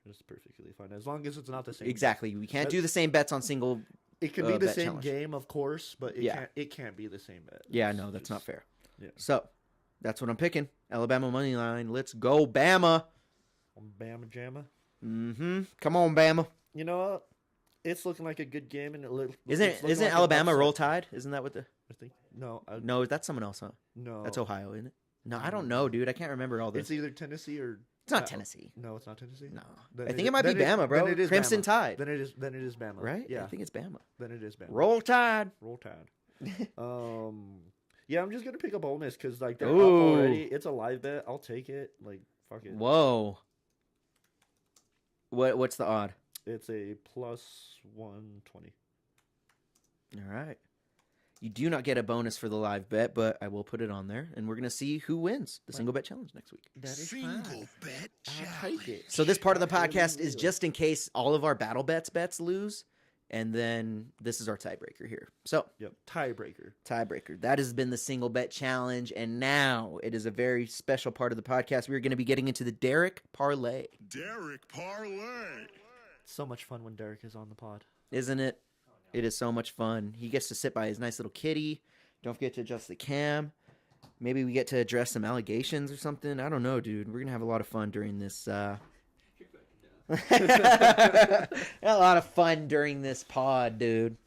Speaker 3: It's perfectly fine as long as it's not the same.
Speaker 2: Exactly. We can't
Speaker 3: That-
Speaker 2: do the same bets on single.
Speaker 3: It could be the
Speaker 2: bet
Speaker 3: same
Speaker 2: challenge.
Speaker 3: game, of course, but
Speaker 2: Yeah.
Speaker 3: it can't be the same bet.
Speaker 2: Yeah,
Speaker 3: It's
Speaker 2: no, that's not
Speaker 3: just-
Speaker 2: fair.
Speaker 3: Yeah.
Speaker 2: So that's what I'm picking. Alabama money line. Let's go, Bama.
Speaker 3: Bama Jamma.
Speaker 2: Mm-hmm. Come on, Bama.
Speaker 3: You know what? It's looking like a good game, and it's
Speaker 2: Isn't
Speaker 3: looking like an
Speaker 2: Alabama
Speaker 3: upset.
Speaker 2: Roll Tide? Isn't that what the?
Speaker 3: I think no,
Speaker 2: No, that's someone else, huh?
Speaker 3: no.
Speaker 2: That's Ohio, isn't it? No, I don't know, dude. I can't remember all this.
Speaker 3: It's either Tennessee or
Speaker 2: It's not Tennessee.
Speaker 3: No, it's not Tennessee.
Speaker 2: No,
Speaker 3: Then
Speaker 2: I think it might be
Speaker 3: then
Speaker 2: Bama, bro.
Speaker 3: Then it is
Speaker 2: Crimson
Speaker 3: Bama.
Speaker 2: Tide,
Speaker 3: Then it is Bama.
Speaker 2: right?
Speaker 3: Yeah.
Speaker 2: I think it's Bama.
Speaker 3: Then it is Bama.
Speaker 2: Roll Tide.
Speaker 3: Roll Tide. Yeah, I'm just gonna pick up Ole Miss because like they're
Speaker 2: Ooh.
Speaker 3: up already. It's a live bet. I'll take it. Like fuck it.
Speaker 2: Whoa. What's the odd?
Speaker 3: It's a plus 120.
Speaker 2: All right. You do not get a bonus for the live bet, but I will put it on there, and we're gonna see who wins the single bet challenge next week.
Speaker 3: That is
Speaker 1: Single bet
Speaker 3: I'll take
Speaker 1: challenge.
Speaker 3: it.
Speaker 2: So this part of the
Speaker 3: Really,
Speaker 2: podcast is
Speaker 3: really.
Speaker 2: just in case all of our bets lose, and then this is our tiebreaker here. So
Speaker 3: Yep. Tiebreaker.
Speaker 2: tiebreaker. That has been the single bet challenge, and now it is a very special part of the podcast. We're going to be getting into the Deryk Parlay,
Speaker 1: Deryk Parlay.
Speaker 3: So much fun when Deryk is on the pod.
Speaker 2: isn't it? It is so much fun. He gets to sit by his nice little kitty. Don't forget to adjust the cam. Maybe we get to address some allegations or something. I don't know, dude. We're going to have a lot of fun during this. A lot of fun during this pod, dude.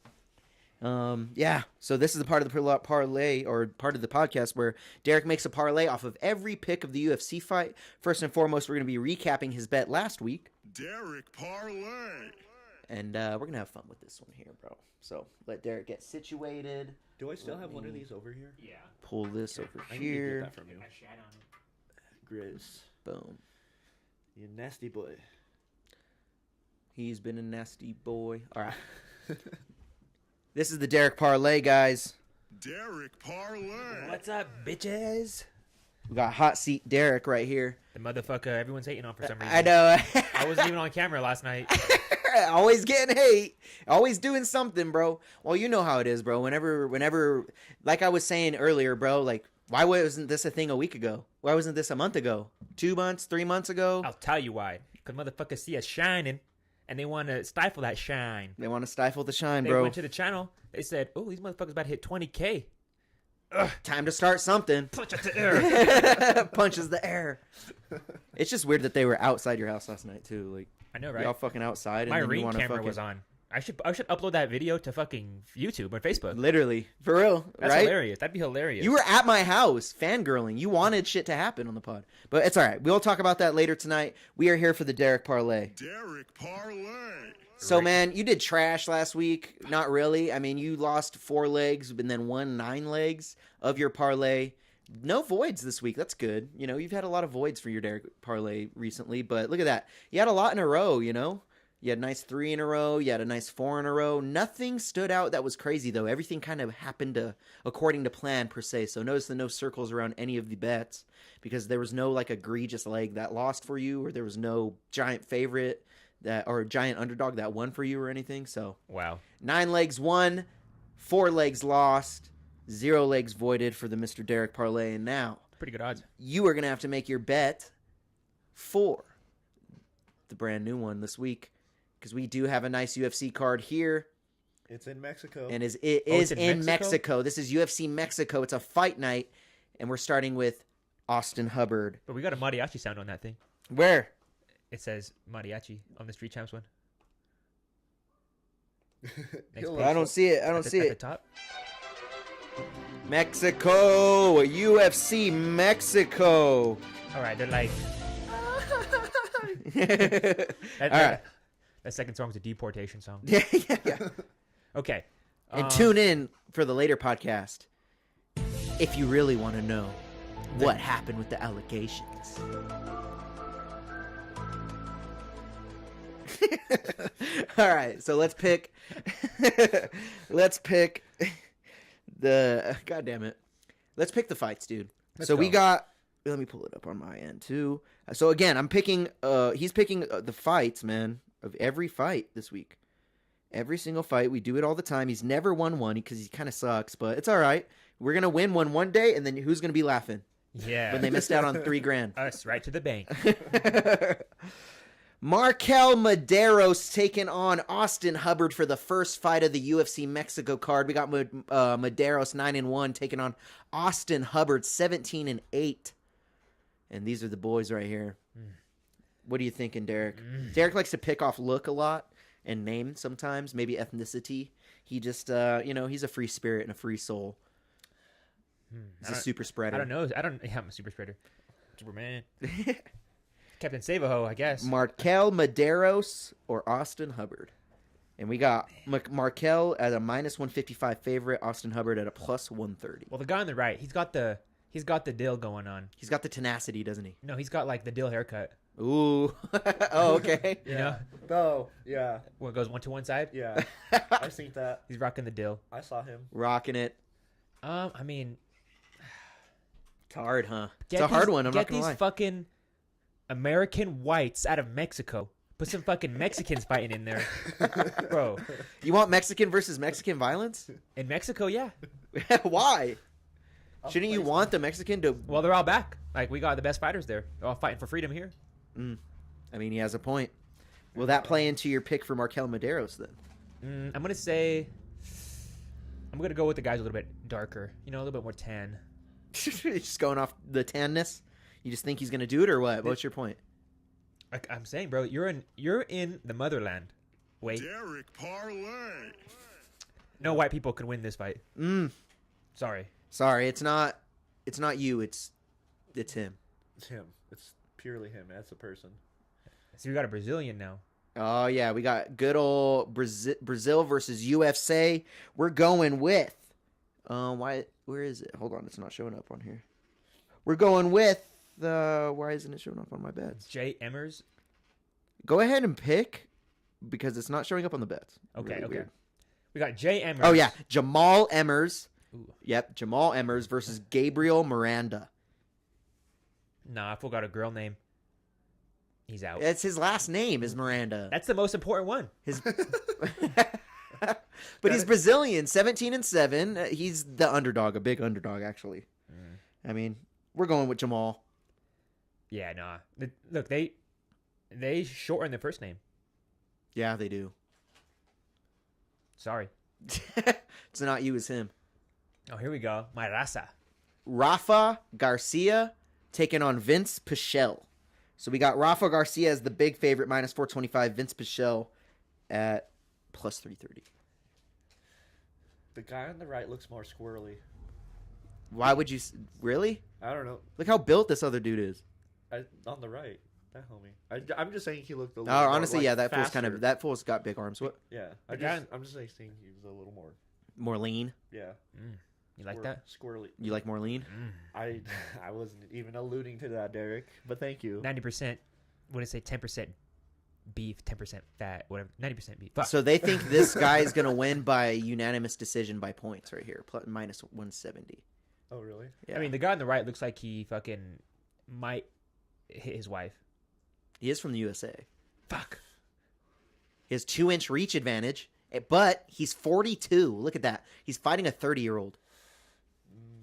Speaker 2: Yeah. So this is the part of the parlay, or part of the podcast, where Deryk makes a parlay off of every pick of the UFC fight. First and foremost, we're going to be recapping his bet last week,
Speaker 1: Deryk Parlay.
Speaker 2: and we're going to have fun with this one here, bro. So let Deryk get situated.
Speaker 3: Do I still have one of these over here?
Speaker 4: Yeah.
Speaker 2: Pull this over
Speaker 3: I need to get
Speaker 2: here.
Speaker 3: that from you.
Speaker 4: I shat on it.
Speaker 3: Grizz.
Speaker 2: Boom.
Speaker 3: You nasty boy.
Speaker 2: He's been a nasty boy. All right. This is the Deryk Parlay, guys.
Speaker 1: Deryk Parlay.
Speaker 4: What's up, bitches?
Speaker 2: We got hot seat Deryk right here.
Speaker 4: The motherfucker everyone's hating on for some reason.
Speaker 2: I know.
Speaker 4: I wasn't even on camera last night.
Speaker 2: Always getting hate. Always doing something, bro. Well, you know how it is, bro. Whenever, like I was saying earlier, bro, like, why wasn't this a thing a week ago? Why wasn't this a month ago? 2 months, 3 months ago?
Speaker 4: I'll tell you why. Because motherfuckers see us shining, and they want to stifle that shine.
Speaker 2: They want to stifle the shine,
Speaker 4: They
Speaker 2: bro.
Speaker 4: went to the channel. They said, oh, these motherfuckers about to hit 20K.
Speaker 2: Time to start something.
Speaker 4: Punch at the air.
Speaker 2: Punches the air. It's just weird that they were outside your house last night, too. Like,
Speaker 4: I know, right?
Speaker 2: y'all fucking outside.
Speaker 4: My
Speaker 2: and then
Speaker 4: Ring
Speaker 2: you want to
Speaker 4: camera
Speaker 2: fucking...
Speaker 4: was on. I should upload that video to fucking YouTube or Facebook.
Speaker 2: Literally. For real.
Speaker 4: That's
Speaker 2: right?
Speaker 4: hilarious. That'd be hilarious.
Speaker 2: You were at my house fangirling. You wanted shit to happen on the pod. But it's all right. We'll talk about that later tonight. We are here for the Deryk Parlay.
Speaker 1: Deryk Parlay.
Speaker 2: So, man, you did trash last week. Not really. I mean, you lost 4 legs and then won 9 legs of your parlay. No voids this week. That's good. You know, you've had a lot of voids for your Deryk Parlay recently. But look at that. You had a lot in a row, you know. You had a nice 3 in a row. You had a nice 4 in a row. Nothing stood out that was crazy, though. Everything kind of happened according to plan, per se. So notice the no circles around any of the bets because there was no, like, egregious leg that lost for you or there was no giant favorite or giant underdog that won for you or anything. So
Speaker 4: Wow.
Speaker 2: 9 legs won, 4 legs lost, 0 legs voided for the Mr. Deryk Parlay. And now
Speaker 4: Pretty good odds.
Speaker 2: you are going to have to make your bet for the brand new one this week. Because we do have a nice UFC card here.
Speaker 3: It's in Mexico.
Speaker 2: And it
Speaker 4: it's
Speaker 2: is
Speaker 4: in
Speaker 2: in
Speaker 4: Mexico?
Speaker 2: Mexico. This is UFC Mexico. It's a fight night. And we're starting with Austin Hubbard.
Speaker 4: But we got a mariachi sound on that thing.
Speaker 2: Where?
Speaker 4: It says mariachi on the Street Champs one.
Speaker 3: He'll-
Speaker 2: I don't see it. I don't see
Speaker 4: At the
Speaker 2: it.
Speaker 4: top.
Speaker 2: Mexico. UFC Mexico.
Speaker 4: All right, they're like.
Speaker 2: All right.
Speaker 4: That second song's a deportation song.
Speaker 2: Yeah.
Speaker 4: Okay.
Speaker 2: And tune in for the later podcast if you really want to know what happened with the allegations. All right, so let's pick. Let's pick the. God damn it! Let's pick the fights, dude.
Speaker 4: Let's
Speaker 2: so we
Speaker 4: go.
Speaker 2: got. Let me pull it up on my end too. So again, I'm picking. He's picking the fights, man, of every fight this week. Every single fight, we do it all the time. He's never won one because he kind of sucks, but it's all right. We're gonna win one day, and then who's gonna be laughing
Speaker 4: Yeah.
Speaker 2: when they missed out on $3,000?
Speaker 4: Us right to the bank.
Speaker 2: Markel Medeiros taking on Austin Hubbard for the first fight of the UFC Mexico card. We got Medeiros 9-1 taking on Austin Hubbard 17-8. And these are the boys right here. What are you thinking, Deryk? Deryk likes to pick off look a lot and name sometimes, maybe ethnicity. He just, he's a free spirit and a free soul. He's a super spreader.
Speaker 4: I don't know. Yeah, I'm a super spreader. Superman. Captain Savaho, I guess.
Speaker 2: Markel Medeiros or Austin Hubbard. And we got Markel at a -155 favorite, Austin Hubbard at a +130.
Speaker 4: Well, the guy on the right, he's got the deal going on.
Speaker 2: He's got the tenacity, doesn't he?
Speaker 4: No, he's got like the deal haircut.
Speaker 2: Ooh. Oh, okay.
Speaker 4: You know,
Speaker 3: Oh, yeah.
Speaker 4: what goes one to one side.
Speaker 3: Yeah. I seen that.
Speaker 4: He's rocking the deal.
Speaker 3: I saw him.
Speaker 2: Rocking it.
Speaker 4: I mean,
Speaker 2: It's hard, huh? It's
Speaker 4: get
Speaker 2: a hard
Speaker 4: these-
Speaker 2: one, I'm not
Speaker 4: Get
Speaker 2: going to
Speaker 4: these
Speaker 2: lie.
Speaker 4: fucking American whites out of Mexico. Put some fucking Mexicans fighting in there, bro.
Speaker 2: You want Mexican versus Mexican violence?
Speaker 4: In Mexico, yeah.
Speaker 2: Why? Shouldn't you want the Mexican to...
Speaker 4: Well, they're all back. Like, we got the best fighters there. They're all fighting for freedom here.
Speaker 2: I mean, he has a point. Will that play into your pick for Markel Medeiros, then?
Speaker 4: I'm gonna say, I'm gonna go with the guys a little bit darker. You know, a little bit more tan.
Speaker 2: Just going off the tanness? You just think he's going to do it, or what? What's your point?
Speaker 4: Like I'm saying, bro, you're in the motherland. Wait,
Speaker 1: Deryk Parlay.
Speaker 4: no white people can win this fight. Sorry.
Speaker 2: Sorry, it's not you. It's him.
Speaker 3: It's him. It's purely him. That's a person.
Speaker 4: So we got a Brazilian now.
Speaker 2: Oh yeah, we got good old Brazil versus UFC. We're going with where is it? Hold on, it's not showing up on here. We're going with why isn't it showing up on my bets?
Speaker 4: Jay Emmers.
Speaker 2: Go ahead and pick because it's not showing up on the bets.
Speaker 4: Okay,
Speaker 2: Really
Speaker 4: okay.
Speaker 2: weird.
Speaker 4: We got Jay Emmers.
Speaker 2: Oh yeah, Jamal Emmers.
Speaker 4: Ooh.
Speaker 2: Yep, Jamal Emmers versus Gabriel Miranda.
Speaker 4: Nah, I forgot a girl name. He's out.
Speaker 2: It's his last name is Miranda.
Speaker 4: That's the most important one.
Speaker 2: His, but he's Brazilian, 17-7. He's the underdog, a big underdog actually. I mean, we're going with Jamal.
Speaker 4: Yeah, nah. Look, they shorten the first name.
Speaker 2: Yeah, they do.
Speaker 4: Sorry.
Speaker 2: It's not you, it's him.
Speaker 4: Oh, here we go. My raza.
Speaker 2: Rafa Garcia taking on Vince Pichel. So we got Rafa Garcia as the big favorite, minus 425. Vince Pichel at plus 330.
Speaker 3: The guy on the right looks more squirrely.
Speaker 2: Why would you... Really?
Speaker 3: I don't know.
Speaker 2: Look how built this other dude is.
Speaker 3: On the right, that homie. I'm just saying he looked a
Speaker 2: Oh,
Speaker 3: little. more,
Speaker 2: honestly,
Speaker 3: like,
Speaker 2: yeah, that
Speaker 3: faster.
Speaker 2: fool's got big arms. What?
Speaker 3: Yeah, I'm just saying he was a little more.
Speaker 2: More lean?
Speaker 3: Yeah.
Speaker 4: You like that?
Speaker 3: Squirrely.
Speaker 2: You like more lean?
Speaker 3: I wasn't even alluding to that, Deryk, but thank you.
Speaker 4: 90%. What did I say? 10% beef, 10% fat, whatever. 90% beef. Fuck.
Speaker 2: So they think this guy is going to win by unanimous decision by points right here, plus, minus 170.
Speaker 3: Oh, really?
Speaker 2: Yeah.
Speaker 4: I mean, the guy on the right looks like he fucking might hit his wife.
Speaker 2: He is from the USA.
Speaker 4: Fuck.
Speaker 2: He has 2-inch reach advantage, but he's 42. Look at that. He's fighting a 30-year-old.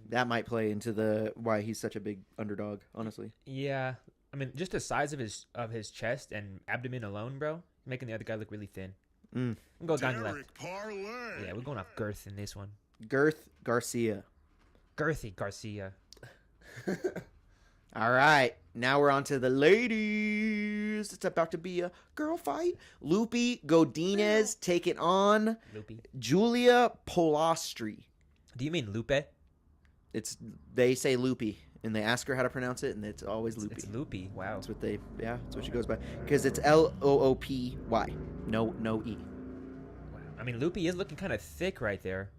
Speaker 2: That might play into why he's such a big underdog, honestly.
Speaker 4: Yeah. I mean, just the size of his chest and abdomen alone, bro, making the other guy look really thin. We'll go guy on the left.
Speaker 1: Deryk Parlay.
Speaker 4: Yeah, we're going off girth in this one.
Speaker 2: Girth Garcia.
Speaker 4: Girthy Garcia.
Speaker 2: All right. Now we're on to the ladies. It's about to be a girl fight. Lupe Godinez taking on
Speaker 4: Loopy.
Speaker 2: Julia Polastri.
Speaker 4: Do you mean Lupe?
Speaker 2: They say Lupe, and they ask her how to pronounce it, and it's always Lupe.
Speaker 4: It's Loopy. Wow.
Speaker 2: That's what she goes by. Because it's Loopy. No E.
Speaker 4: Wow. I mean, Loopy is looking kind of thick right there.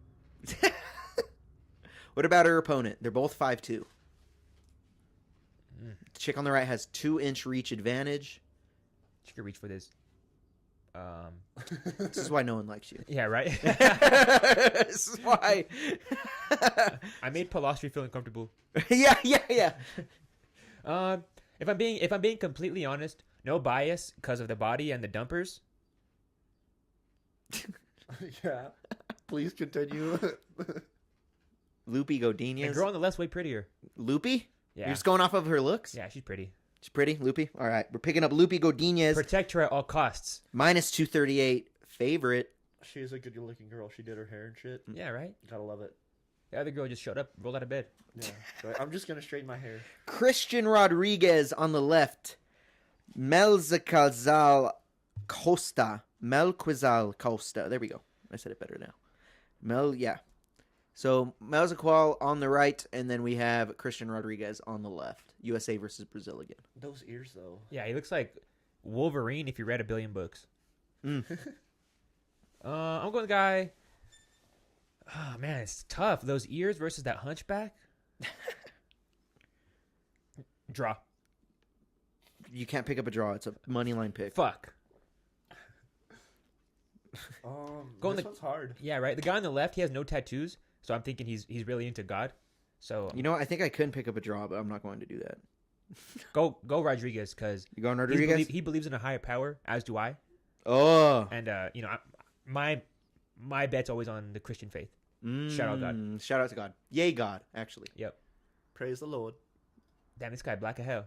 Speaker 2: What about her opponent? They're both 5'2". The chick on the right has 2-inch reach advantage.
Speaker 4: She could reach for this.
Speaker 2: This is why no one likes you.
Speaker 4: Yeah, right.
Speaker 2: This is why.
Speaker 4: I made Polastri feel uncomfortable.
Speaker 2: Yeah.
Speaker 4: If I'm being completely honest, no bias because of the body and the dumpers.
Speaker 3: Yeah. Please continue.
Speaker 2: Lupe
Speaker 4: The
Speaker 2: Godinez.
Speaker 4: girl on the left's way prettier.
Speaker 2: Lupe?
Speaker 4: Yeah.
Speaker 2: You're just going off of her looks?
Speaker 4: Yeah, she's pretty.
Speaker 2: She's pretty, Lupe? All right. We're picking up Lupe Godinez.
Speaker 4: Protect her at all costs.
Speaker 2: Minus 238. Favorite.
Speaker 3: She is a good-looking girl. She did her hair and shit.
Speaker 4: Yeah, right?
Speaker 3: Gotta love it.
Speaker 4: The other girl just showed up, rolled out of bed.
Speaker 3: Yeah. So I'm just gonna straighten my hair.
Speaker 2: Christian Rodriguez on the left. Melquizal Costa. There we go. I said it better now. So Melquizal on the right, and then we have Christian Rodriguez on the left. USA versus Brazil again.
Speaker 3: Those ears, though.
Speaker 4: Yeah, he looks like Wolverine if you read a billion books. I'm going with the guy. Oh, man, it's tough. Those ears versus that hunchback. Draw.
Speaker 2: You can't pick up a draw. It's a money line pick.
Speaker 4: Fuck.
Speaker 3: This one's hard.
Speaker 4: Yeah, right. The guy on the left, he has no tattoos, so I'm thinking he's really into God. So
Speaker 2: You know what? I think I couldn't pick up a draw, but I'm not going to do that.
Speaker 4: go Rodriguez because
Speaker 2: You going Rodriguez?
Speaker 4: he believes in a higher power, as do I.
Speaker 2: Oh.
Speaker 4: And my bet's always on the Christian faith. Shout out God.
Speaker 2: Shout out to God. Yay, God, actually.
Speaker 4: Yep.
Speaker 3: Praise the Lord.
Speaker 4: Damn, this guy black as hell.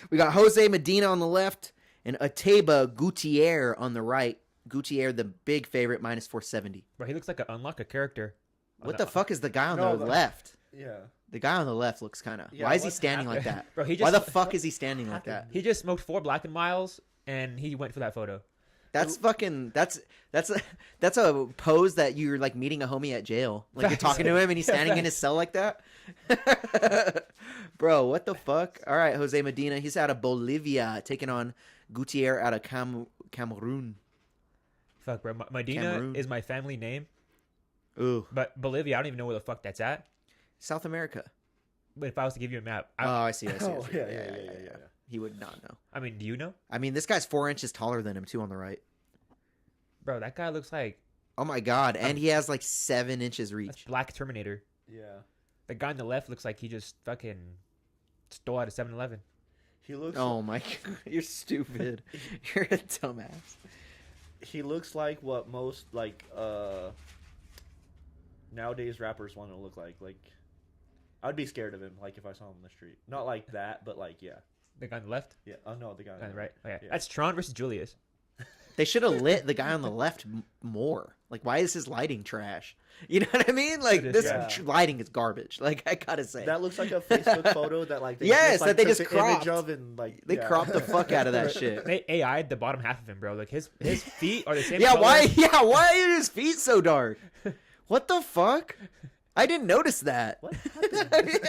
Speaker 2: We got Jose Medina on the left and Ateba Gutierrez on the right. Gutierrez, the big favorite, minus 470.
Speaker 4: Bro, he looks like an unlock a character.
Speaker 2: What the fuck is the guy on
Speaker 3: No,
Speaker 2: the left?
Speaker 3: Yeah.
Speaker 2: The guy on the left looks kind of...
Speaker 3: Yeah,
Speaker 2: why is he
Speaker 3: what
Speaker 2: standing like that?
Speaker 4: Bro, he
Speaker 2: Why
Speaker 4: just-
Speaker 2: the fuck is he standing like that?
Speaker 4: He just smoked 4 Black and Miles, and he went for that photo.
Speaker 2: That's fucking... That's a pose that you're like meeting a homie at jail. Like you're talking to him and he's standing in his cell like that. Bro, what the fuck? All right, Jose Medina. He's out of Bolivia, taking on Gutierrez out of Cameroon.
Speaker 4: Fuck, bro. Medina
Speaker 2: Cameroon.
Speaker 4: is my family name,
Speaker 2: Ooh.
Speaker 4: but Bolivia, I don't even know where the fuck that's at.
Speaker 2: South America.
Speaker 4: But if I was to give you a map,
Speaker 2: I see.
Speaker 3: Oh, yeah.
Speaker 2: He would not know.
Speaker 4: I mean, do you know?
Speaker 2: I mean, this guy's 4 inches taller than him, too, on the right.
Speaker 4: Bro, that guy looks like
Speaker 2: Oh, my God. And he has, like, 7 inches
Speaker 4: that's
Speaker 2: reach.
Speaker 4: Black Terminator.
Speaker 3: Yeah.
Speaker 4: The guy on the left looks like he just fucking stole out of 7-Eleven.
Speaker 3: He looks.
Speaker 2: Oh my god, you're stupid. You're a dumbass.
Speaker 3: He looks like what most like nowadays rappers want to look like. Like, I'd be scared of him. Like if I saw him on the street, not like that, but like yeah.
Speaker 4: The guy on the left?
Speaker 3: Yeah. Oh no, the guy
Speaker 4: On the right? Oh, yeah.
Speaker 3: Yeah.
Speaker 4: That's Tron versus Julius.
Speaker 2: They should have lit the guy on the left more. Like, why is his lighting trash? You know what I mean? Like,
Speaker 4: It
Speaker 2: this
Speaker 4: is,
Speaker 3: yeah.
Speaker 2: lighting is garbage. Like, I gotta say.
Speaker 3: That looks like a Facebook photo that like
Speaker 2: Yes, that they
Speaker 3: took
Speaker 2: just
Speaker 3: the image
Speaker 2: cropped.
Speaker 3: of and like
Speaker 2: They
Speaker 3: yeah.
Speaker 2: cropped the fuck out of that shit.
Speaker 4: They AI'd the bottom half of him, bro. Like his feet are the same
Speaker 2: Yeah,
Speaker 4: color.
Speaker 2: why are his feet so dark? What the fuck? I didn't notice that.
Speaker 3: What happened?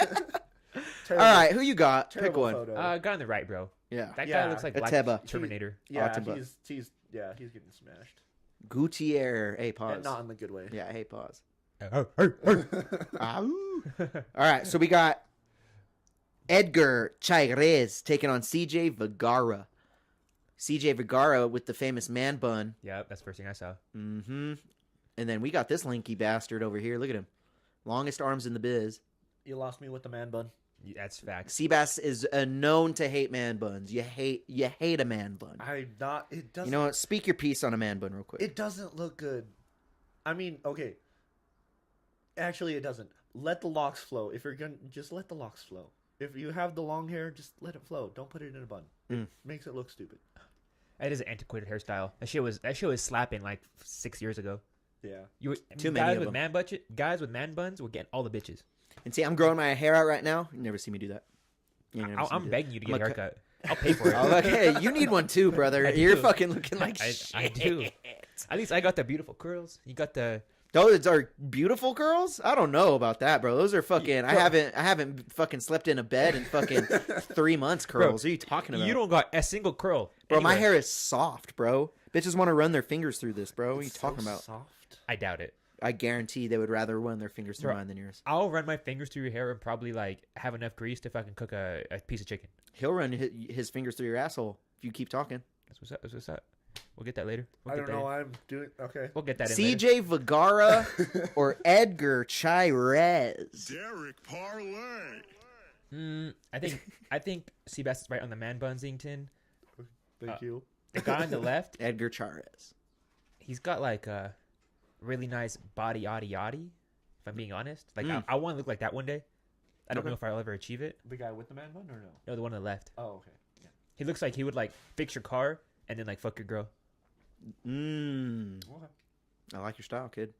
Speaker 2: All
Speaker 3: Terrible-
Speaker 2: right, who you got? Pick
Speaker 3: terrible
Speaker 2: one.
Speaker 3: photo.
Speaker 4: Guy on the right, bro.
Speaker 2: Yeah.
Speaker 4: That
Speaker 3: Yeah.
Speaker 4: guy looks like
Speaker 2: A
Speaker 4: Black
Speaker 2: Teba.
Speaker 4: Terminator.
Speaker 3: yeah,
Speaker 2: October.
Speaker 3: he's getting smashed.
Speaker 2: Gutierrez. Hey, pause.
Speaker 3: And not in the good way.
Speaker 2: Yeah, hey, pause.
Speaker 4: Oh,
Speaker 2: Ow. All right, so we got Edgar Chairez taking on CJ Vergara. CJ Vergara with the famous man bun.
Speaker 4: yeah, that's the first thing I saw.
Speaker 2: Mm-hmm. And then we got this lanky bastard over here. Look at him. Longest arms in the biz.
Speaker 3: You lost me with the man bun.
Speaker 4: That's facts.
Speaker 2: Cbass is known to hate man buns. You hate a man bun.
Speaker 3: It doesn't.
Speaker 2: You know what? Speak your piece on a man bun real quick.
Speaker 3: It doesn't look good. I mean, okay. Actually, it doesn't. Let the locks flow. If you're gonna just let the locks flow. If you have the long hair, just let it flow. Don't put it in a bun. It makes it look stupid.
Speaker 4: That is an antiquated hairstyle. That shit was slapping like 6 years ago.
Speaker 3: Yeah.
Speaker 2: Too many of them.
Speaker 4: Guys with man buns were getting all the bitches.
Speaker 2: And see, I'm growing my hair out right now. You never see me do that.
Speaker 4: I'm begging you to get a
Speaker 2: I'm a
Speaker 4: haircut. I'll pay for it.
Speaker 2: Oh, okay, you need one too, brother.
Speaker 4: I
Speaker 2: You're
Speaker 4: do.
Speaker 2: fucking looking like
Speaker 4: I
Speaker 2: shit.
Speaker 4: do. At least I got the beautiful curls. You got the.
Speaker 2: Those are beautiful curls. I don't know about that, bro. Those are fucking. I haven't fucking slept in a bed in fucking 3 months. Curls. What are you talking about?
Speaker 4: You don't got a single curl.
Speaker 2: Bro, my
Speaker 4: anywhere.
Speaker 2: hair is soft, bro. Bitches want to run their fingers through this, bro. What are you talking about?
Speaker 3: Soft.
Speaker 4: I doubt it.
Speaker 2: I guarantee they would rather run their fingers through
Speaker 4: Bro.
Speaker 2: mine than yours.
Speaker 4: I'll run my fingers through your hair and probably like have enough grease to fucking cook a piece of chicken.
Speaker 2: He'll run his fingers through your asshole if you keep talking.
Speaker 4: That's what's up. That's what's up. We'll get that later.
Speaker 3: I don't know. I'm doing okay.
Speaker 4: We'll get that in later.
Speaker 2: CJ Vergara or Edgar Chairez?
Speaker 1: Deryk Parlay.
Speaker 4: I think Cbass is right on the man bunsington.
Speaker 3: Thank you.
Speaker 4: The guy on the left,
Speaker 2: Edgar Chairez.
Speaker 4: he's got like a really nice body yaddy. If I'm being honest, like I want to look like that one day. I don't know if I'll ever achieve it.
Speaker 3: The guy with the man bun or no?
Speaker 4: No, the one on the left.
Speaker 3: Oh, okay. Yeah.
Speaker 4: He looks like he would like fix your car and then like fuck your girl.
Speaker 3: Okay.
Speaker 2: I like your style, kid.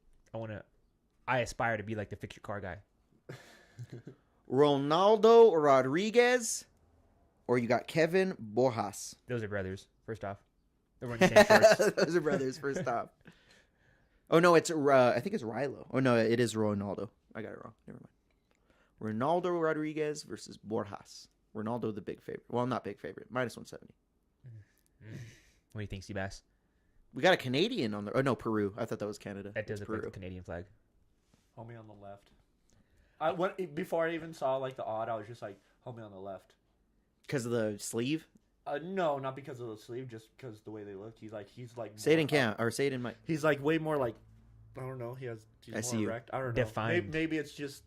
Speaker 4: I aspire to be like the fix your car guy.
Speaker 2: Ronaldo Rodriguez, or you got Kevin Borjas.
Speaker 4: Those are brothers. First off, they're wearing the same shorts.
Speaker 2: Those are brothers. First off. Oh no, it's I think it's Rilo. Oh no, it is Ronaldo. I got it wrong. Never mind. Ronaldo Rodriguez versus Borjas. Ronaldo the big favorite. Well, not big favorite. Minus 170.
Speaker 4: What do you think, Cbass?
Speaker 2: We got a Canadian on the. Oh no, Peru. I thought that was Canada.
Speaker 4: That does
Speaker 2: It's
Speaker 4: look like
Speaker 2: Peru.
Speaker 4: the Canadian flag.
Speaker 3: Homie on the left. Before I even saw like the odd, I was just like, homie on the left.
Speaker 2: Because of the sleeve.
Speaker 3: No, not because of the sleeve, just because the way they look. He's like
Speaker 2: Say it
Speaker 3: more
Speaker 2: in count or say it in my.
Speaker 3: He's like way more like, I don't know. He's
Speaker 2: I see
Speaker 3: more
Speaker 2: you.
Speaker 3: erect. I don't know.
Speaker 4: Defined.
Speaker 3: Maybe it's just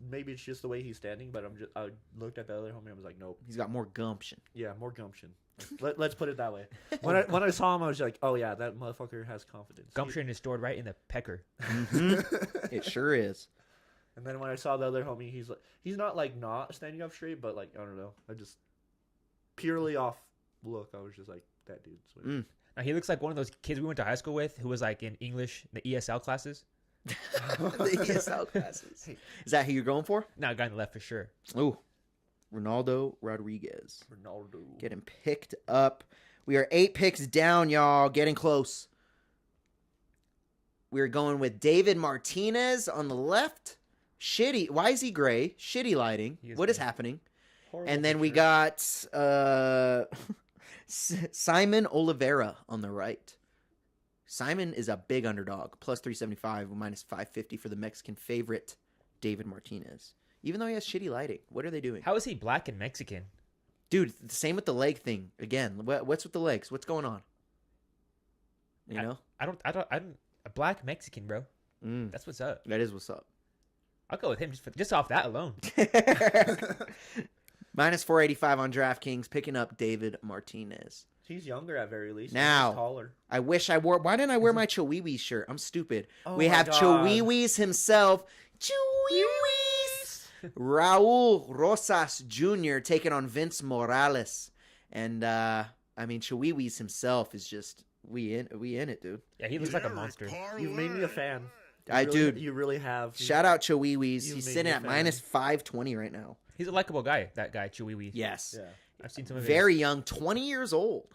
Speaker 3: the way he's standing. But I looked at the other homie. I was like, nope.
Speaker 2: He's got more gumption.
Speaker 3: Yeah, more gumption. Let's put it that way. When I saw him, I was like, oh yeah, that motherfucker has confidence.
Speaker 4: Gumption is stored right in the pecker.
Speaker 2: It sure is.
Speaker 3: And then when I saw the other homie, he's not like not standing up straight, but like I don't know. I just purely off look, I was just like, that dude's weird.
Speaker 4: Now, he looks like one of those kids we went to high school with who was like in English, the ESL classes.
Speaker 2: The ESL classes. Is that who you're going for?
Speaker 4: Not guy on the left for sure.
Speaker 2: Ooh, Ronaldo Rodriguez.
Speaker 3: Ronaldo.
Speaker 2: Getting picked up. We are 8 picks down, y'all. Getting close. We're going with David Martinez on the left. Shitty. Why is he gray? Shitty lighting.
Speaker 4: He is
Speaker 2: What is
Speaker 4: gray.
Speaker 2: happening?
Speaker 3: Horrible
Speaker 2: And then we
Speaker 3: picture.
Speaker 2: got Simon Oliveira on the right. Simon is a big underdog. Plus 375, minus 550 for the Mexican favorite, David Martinez. Even though he has shitty lighting. What are they doing?
Speaker 4: How is he black and Mexican?
Speaker 2: Dude, same with the leg thing. Again, what's with the legs? What's going on? You know?
Speaker 4: I'm a black Mexican, bro. That's what's up.
Speaker 2: That is what's up.
Speaker 4: I'll go with him just off that alone.
Speaker 2: Minus 485 on DraftKings, picking up David Martinez.
Speaker 3: He's younger at very least.
Speaker 2: Now,
Speaker 3: He's taller.
Speaker 2: I wish I wore. Why didn't I wear my Chiwiwi shirt? I'm stupid.
Speaker 3: Oh
Speaker 2: We
Speaker 3: my
Speaker 2: have
Speaker 3: God.
Speaker 2: Chiwiwis himself. Chiwiwis. Raul Rosas Jr. taking on Vince Morales. And, I mean, Chiwiwis himself is just, we in it, dude.
Speaker 4: Yeah, he looks like a monster.
Speaker 3: You've made me a fan.
Speaker 2: Dude.
Speaker 3: You really have.
Speaker 2: Shout out Chiwiwis.
Speaker 3: You
Speaker 2: He's
Speaker 3: made
Speaker 2: sitting
Speaker 3: me a
Speaker 2: at
Speaker 3: fan.
Speaker 2: minus 520 right now.
Speaker 4: He's a likable guy, that guy, Chewie.
Speaker 2: Yes.
Speaker 3: Yeah.
Speaker 4: I've seen some of
Speaker 2: Very young, 20 years old.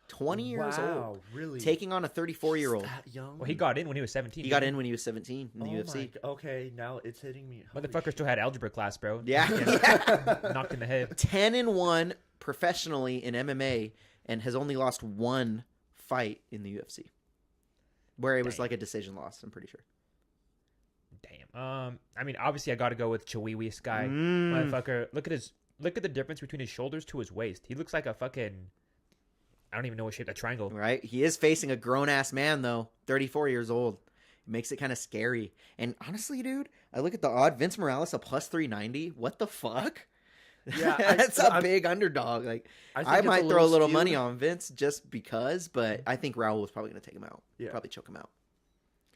Speaker 2: 20 years
Speaker 3: Wow,
Speaker 2: old.
Speaker 3: really?
Speaker 2: Taking on a 34-year-old.
Speaker 3: That young?
Speaker 4: Well, he got in when he was 17.
Speaker 2: He got in when he was 17 in the UFC.
Speaker 3: Okay, now it's hitting me. Holy
Speaker 4: Motherfucker
Speaker 3: shit.
Speaker 4: still had algebra class, bro.
Speaker 2: Yeah.
Speaker 4: Knocked in the head.
Speaker 2: 10-1 professionally in MMA and has only lost one fight in the UFC. Where it was
Speaker 4: Dang.
Speaker 2: like a decision loss, I'm pretty sure.
Speaker 4: Damn. I mean, obviously, I got to go with Chiwiwi guy. Motherfucker, look at the difference between his shoulders to his waist. He looks like a fucking, I don't even know what shape, a triangle.
Speaker 2: Right? He is facing a grown-ass man, though. 34 years old. It makes it kind of scary. And honestly, dude, I look at the odd. Vince Morales, a plus 390. What the fuck?
Speaker 3: Yeah,
Speaker 2: That's a big underdog. Like,
Speaker 3: think
Speaker 2: I
Speaker 3: it's
Speaker 2: might throw a little
Speaker 3: skewed.
Speaker 2: money on Vince just because, but I think Raul was probably going to take him out.
Speaker 3: Yeah.
Speaker 2: Probably choke him out.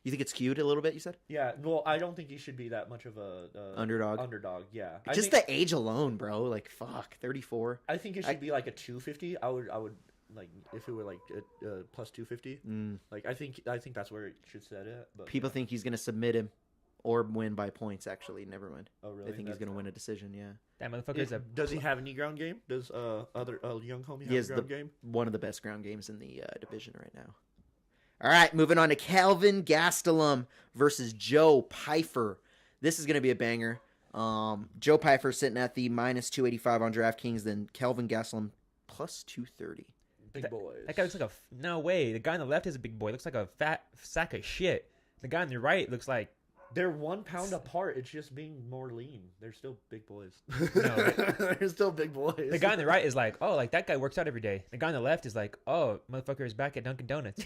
Speaker 2: You think it's skewed a little bit, you said?
Speaker 3: Yeah, well, I don't think he should be that much of a
Speaker 2: Underdog?
Speaker 3: Underdog, yeah.
Speaker 2: Just the age alone, bro. Like, fuck, 34.
Speaker 3: I think it should be like a 250. I would like if it were like plus 250. Like I think that's where it should set it. But
Speaker 2: People think he's going to submit him or win by points, actually. Never mind.
Speaker 3: Oh, really?
Speaker 2: They think he's going to win a decision, yeah.
Speaker 4: That motherfucker is
Speaker 3: Does he have any ground game? Does other young homie
Speaker 2: He
Speaker 3: have
Speaker 2: has
Speaker 3: ground game?
Speaker 2: one of the best ground games in the division right now. All right, moving on to Calvin Gastelum versus Joe Pyfer. This is going to be a banger. Joe Pyfer sitting at the minus 285 on DraftKings, then Calvin Gastelum plus 230.
Speaker 3: Big boys.
Speaker 4: That guy looks like no way. The guy on the left is a big boy. Looks like a fat sack of shit. The guy on the right looks like
Speaker 3: They're 1 pound apart. It's just being more lean. They're still big boys.
Speaker 4: No,
Speaker 3: They're still big boys.
Speaker 4: the guy on the right is like, oh, like that guy works out every day. The guy on the left is like, oh, motherfucker is back at Dunkin' Donuts.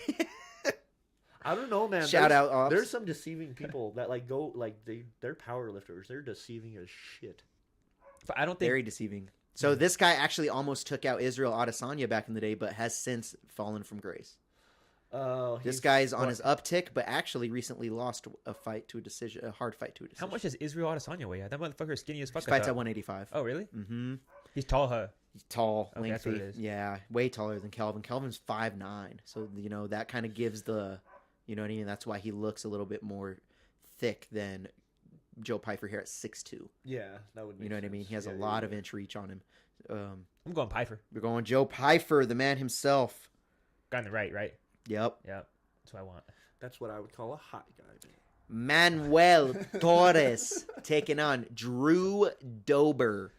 Speaker 3: I don't know, man.
Speaker 2: Shout
Speaker 3: There's-
Speaker 2: out, Ops.
Speaker 3: There's some deceiving people that like go like they're power lifters. They're deceiving as shit.
Speaker 4: But I don't think
Speaker 2: Very deceiving. So this guy actually almost took out Israel Adesanya back in the day, but has since fallen from grace. This guy's on his uptick, but actually recently lost a fight to a decision, a hard fight to a decision.
Speaker 4: how much does Israel Adesanya weigh? That motherfucker is skinny as fuck.
Speaker 2: He
Speaker 4: I
Speaker 2: fights
Speaker 4: thought.
Speaker 2: at 185.
Speaker 4: Oh, really?
Speaker 2: Mm-hmm.
Speaker 4: He's tall, huh?
Speaker 2: He's tall,
Speaker 4: Okay, that's
Speaker 2: lengthy.
Speaker 4: what it is.
Speaker 2: Yeah, way taller than Calvin. Calvin's 5'9", so that kind of gives the, you know what I mean. That's why he looks a little bit more thick than Joe Pyfer here at 6'2".
Speaker 3: Yeah, that would.
Speaker 2: You know what I mean? He has a lot of inch reach on him.
Speaker 4: I'm going Pyfer.
Speaker 2: We're going Joe Pyfer, the man himself.
Speaker 4: Guy on the right, right?
Speaker 2: Yep.
Speaker 4: Yeah, that's what I want.
Speaker 3: That's what I would call a hot guy.
Speaker 2: Manuel Torres taking on Drew Dober.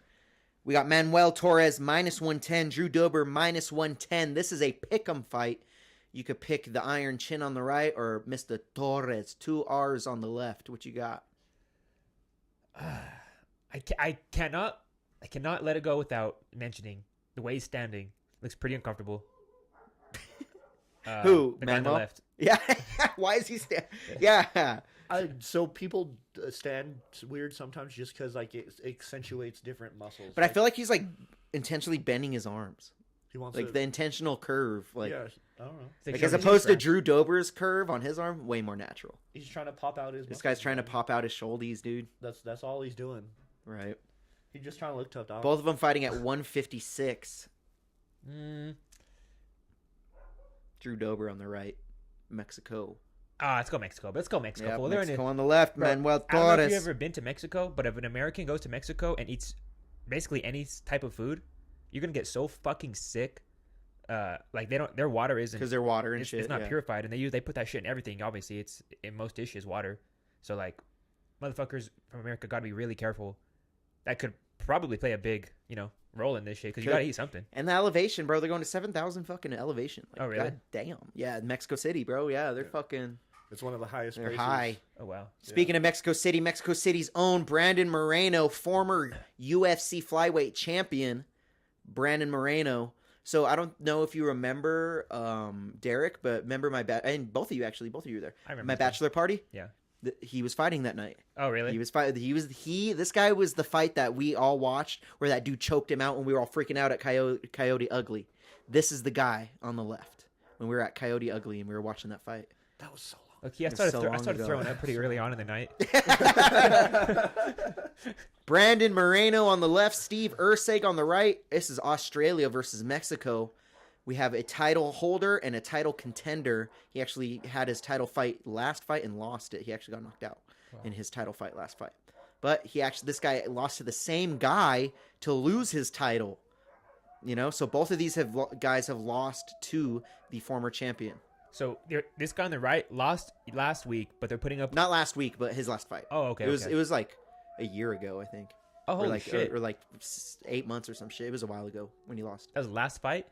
Speaker 2: We got Manuel Torres minus 110, Drew Dober minus 110. This is a pick'em fight. You could pick the Iron Chin on the right or Mr. Torres, 2 R's on the left. What you got?
Speaker 4: I cannot let it go without mentioning the way he's standing. Looks pretty uncomfortable.
Speaker 2: Who?
Speaker 4: The guy on the
Speaker 2: Manuel?
Speaker 4: left.
Speaker 2: Yeah. Why is he standing? Yeah.
Speaker 3: So people stand weird sometimes just because like it accentuates different muscles.
Speaker 2: But I feel like he's like intentionally bending his arms.
Speaker 3: he wants
Speaker 2: Like
Speaker 3: to,
Speaker 2: the intentional curve. Like,
Speaker 3: yeah, I don't know.
Speaker 4: It's
Speaker 2: like
Speaker 4: Joe-
Speaker 2: as
Speaker 4: he's
Speaker 2: opposed to
Speaker 4: French.
Speaker 2: Drew Dober's curve on his arm, way more natural.
Speaker 3: He's trying to pop out his.
Speaker 2: This
Speaker 3: muscles,
Speaker 2: guy's trying to
Speaker 3: man.
Speaker 2: pop out his shoulders, dude.
Speaker 3: That's all he's doing.
Speaker 2: Right.
Speaker 3: He's just trying to look tough, dog.
Speaker 2: Both of them fighting at 156. Drew Dober on the right. Mexico.
Speaker 4: Let's go Mexico. Let's go Mexico.
Speaker 2: Yeah,
Speaker 4: Fool. They're in
Speaker 2: Mexico
Speaker 4: it.
Speaker 2: on the left.
Speaker 4: Bro,
Speaker 2: Manuel
Speaker 4: I don't know if
Speaker 2: Torres.
Speaker 4: you've ever been to Mexico, but if an American goes to Mexico and eats basically any type of food, you're gonna get so fucking sick. Like their water isn't
Speaker 2: Because they're water and
Speaker 4: it's,
Speaker 2: shit.
Speaker 4: it's not
Speaker 2: yeah.
Speaker 4: purified, and they put that shit in everything. Obviously, it's in most dishes water. So like, motherfuckers from America gotta be really careful. That could probably play a big role in this shit because you
Speaker 2: Could.
Speaker 4: gotta eat something.
Speaker 2: And the elevation, bro. They're going to 7,000 fucking elevation. Like,
Speaker 4: Oh, really?
Speaker 2: God damn. Yeah, Mexico City, bro. Yeah, they're fucking.
Speaker 3: It's one of the highest.
Speaker 2: They're
Speaker 3: places.
Speaker 2: high.
Speaker 4: Oh wow.
Speaker 2: Speaking of Mexico City's own Brandon Moreno, former UFC flyweight champion, Brandon Moreno. So I don't know if you remember Deryk, but remember and both of you were there.
Speaker 4: I remember
Speaker 2: my
Speaker 4: too.
Speaker 2: bachelor party.
Speaker 4: Yeah.
Speaker 2: He was fighting that night.
Speaker 4: Oh, really?
Speaker 2: He was fight. This guy was the fight that we all watched, where that dude choked him out when we were all freaking out at Coyote Ugly. This is the guy on the left when we were at Coyote Ugly and we were watching that fight.
Speaker 3: That was so long.
Speaker 4: Okay, I
Speaker 2: It's so
Speaker 4: started
Speaker 2: long ago.
Speaker 4: throwing up pretty early on in the night.
Speaker 2: Brandon Moreno on the left, Steve Ursig on the right. This is Australia versus Mexico. We have a title holder and a title contender. He actually had his title fight last fight and lost it. He actually got knocked out in his title fight last fight. But this guy lost to the same guy to lose his title. So both of these guys have lost to the former champion.
Speaker 4: So this guy on the right lost last week, but they're putting up.
Speaker 2: Not last week, but his last fight.
Speaker 4: Oh, okay.
Speaker 2: It was like a year ago, I think.
Speaker 4: Oh,
Speaker 2: or
Speaker 4: holy
Speaker 2: like,
Speaker 4: shit!
Speaker 2: Or like 8 months or some shit. It was a while ago when he lost.
Speaker 4: That was the last fight.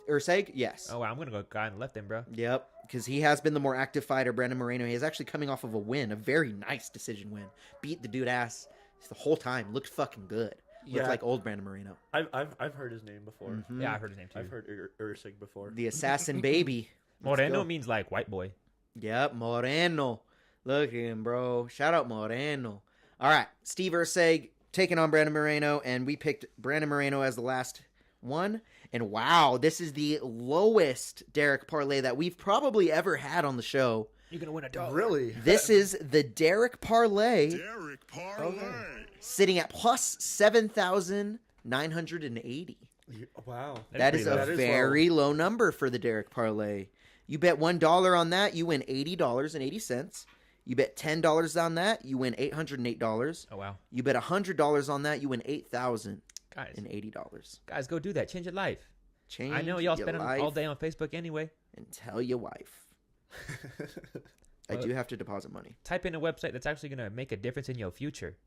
Speaker 2: Ursig, yes.
Speaker 4: Oh wow, I'm gonna go guy on the left then, bro.
Speaker 2: Yep, because he has been the more active fighter, Brandon Moreno. He is actually coming off of a win, a very nice decision win. Beat the dude ass the whole time. Looked fucking good. Looked like old Brandon Moreno.
Speaker 3: I've heard his name before.
Speaker 2: Mhm.
Speaker 4: Yeah, I've heard his name too.
Speaker 3: I've heard Ursig before.
Speaker 2: The assassin baby. Let's
Speaker 4: Moreno
Speaker 2: go.
Speaker 4: means like white boy.
Speaker 2: Yep, Moreno. Look at him, bro. Shout out Moreno. All right, Steve Ursig taking on Brandon Moreno, and we picked Brandon Moreno as the last one. And wow, this is the lowest Deryk Parlay that we've probably ever had on the show.
Speaker 4: You're gonna win $1.
Speaker 3: Really?
Speaker 2: This is the Deryk Parlay
Speaker 1: Deryk Parlay.
Speaker 2: sitting at plus 7,980.
Speaker 3: Wow.
Speaker 2: That is
Speaker 4: pretty
Speaker 2: a
Speaker 4: low.
Speaker 2: very low number for the Deryk Parlay. You bet $1 on that, you win $80.80. You bet $10 on that, you win $808.
Speaker 4: Oh wow,
Speaker 2: You bet $100 on that, you win $8,080.
Speaker 4: guys, go do that. Change your life.
Speaker 2: Change
Speaker 4: I know y'all
Speaker 2: your
Speaker 4: spend
Speaker 2: life
Speaker 4: all day on Facebook anyway.
Speaker 2: and tell your wife. I do have to deposit money.
Speaker 4: Type in a website that's actually gonna make a difference in your future.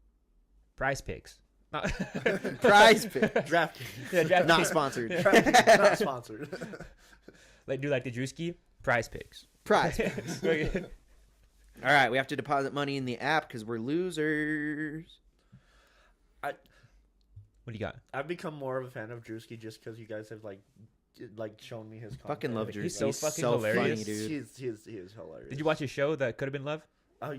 Speaker 4: Prize Picks.
Speaker 2: Prize pick.
Speaker 3: Draft.
Speaker 4: Yeah, draft
Speaker 2: Not
Speaker 4: picks.
Speaker 2: sponsored.
Speaker 3: Not sponsored.
Speaker 4: Like do like the Drewski. Prize Picks.
Speaker 2: Prize picks. All right, we have to deposit money in the app because we're losers.
Speaker 4: What do you got?
Speaker 3: I've become more of a fan of Drewski just because you guys have like shown me his content.
Speaker 2: Fucking love Drew.
Speaker 4: He's so fucking hilarious.
Speaker 2: funny, dude.
Speaker 3: He is hilarious.
Speaker 4: Did you watch his show that could have been love?
Speaker 3: Oh,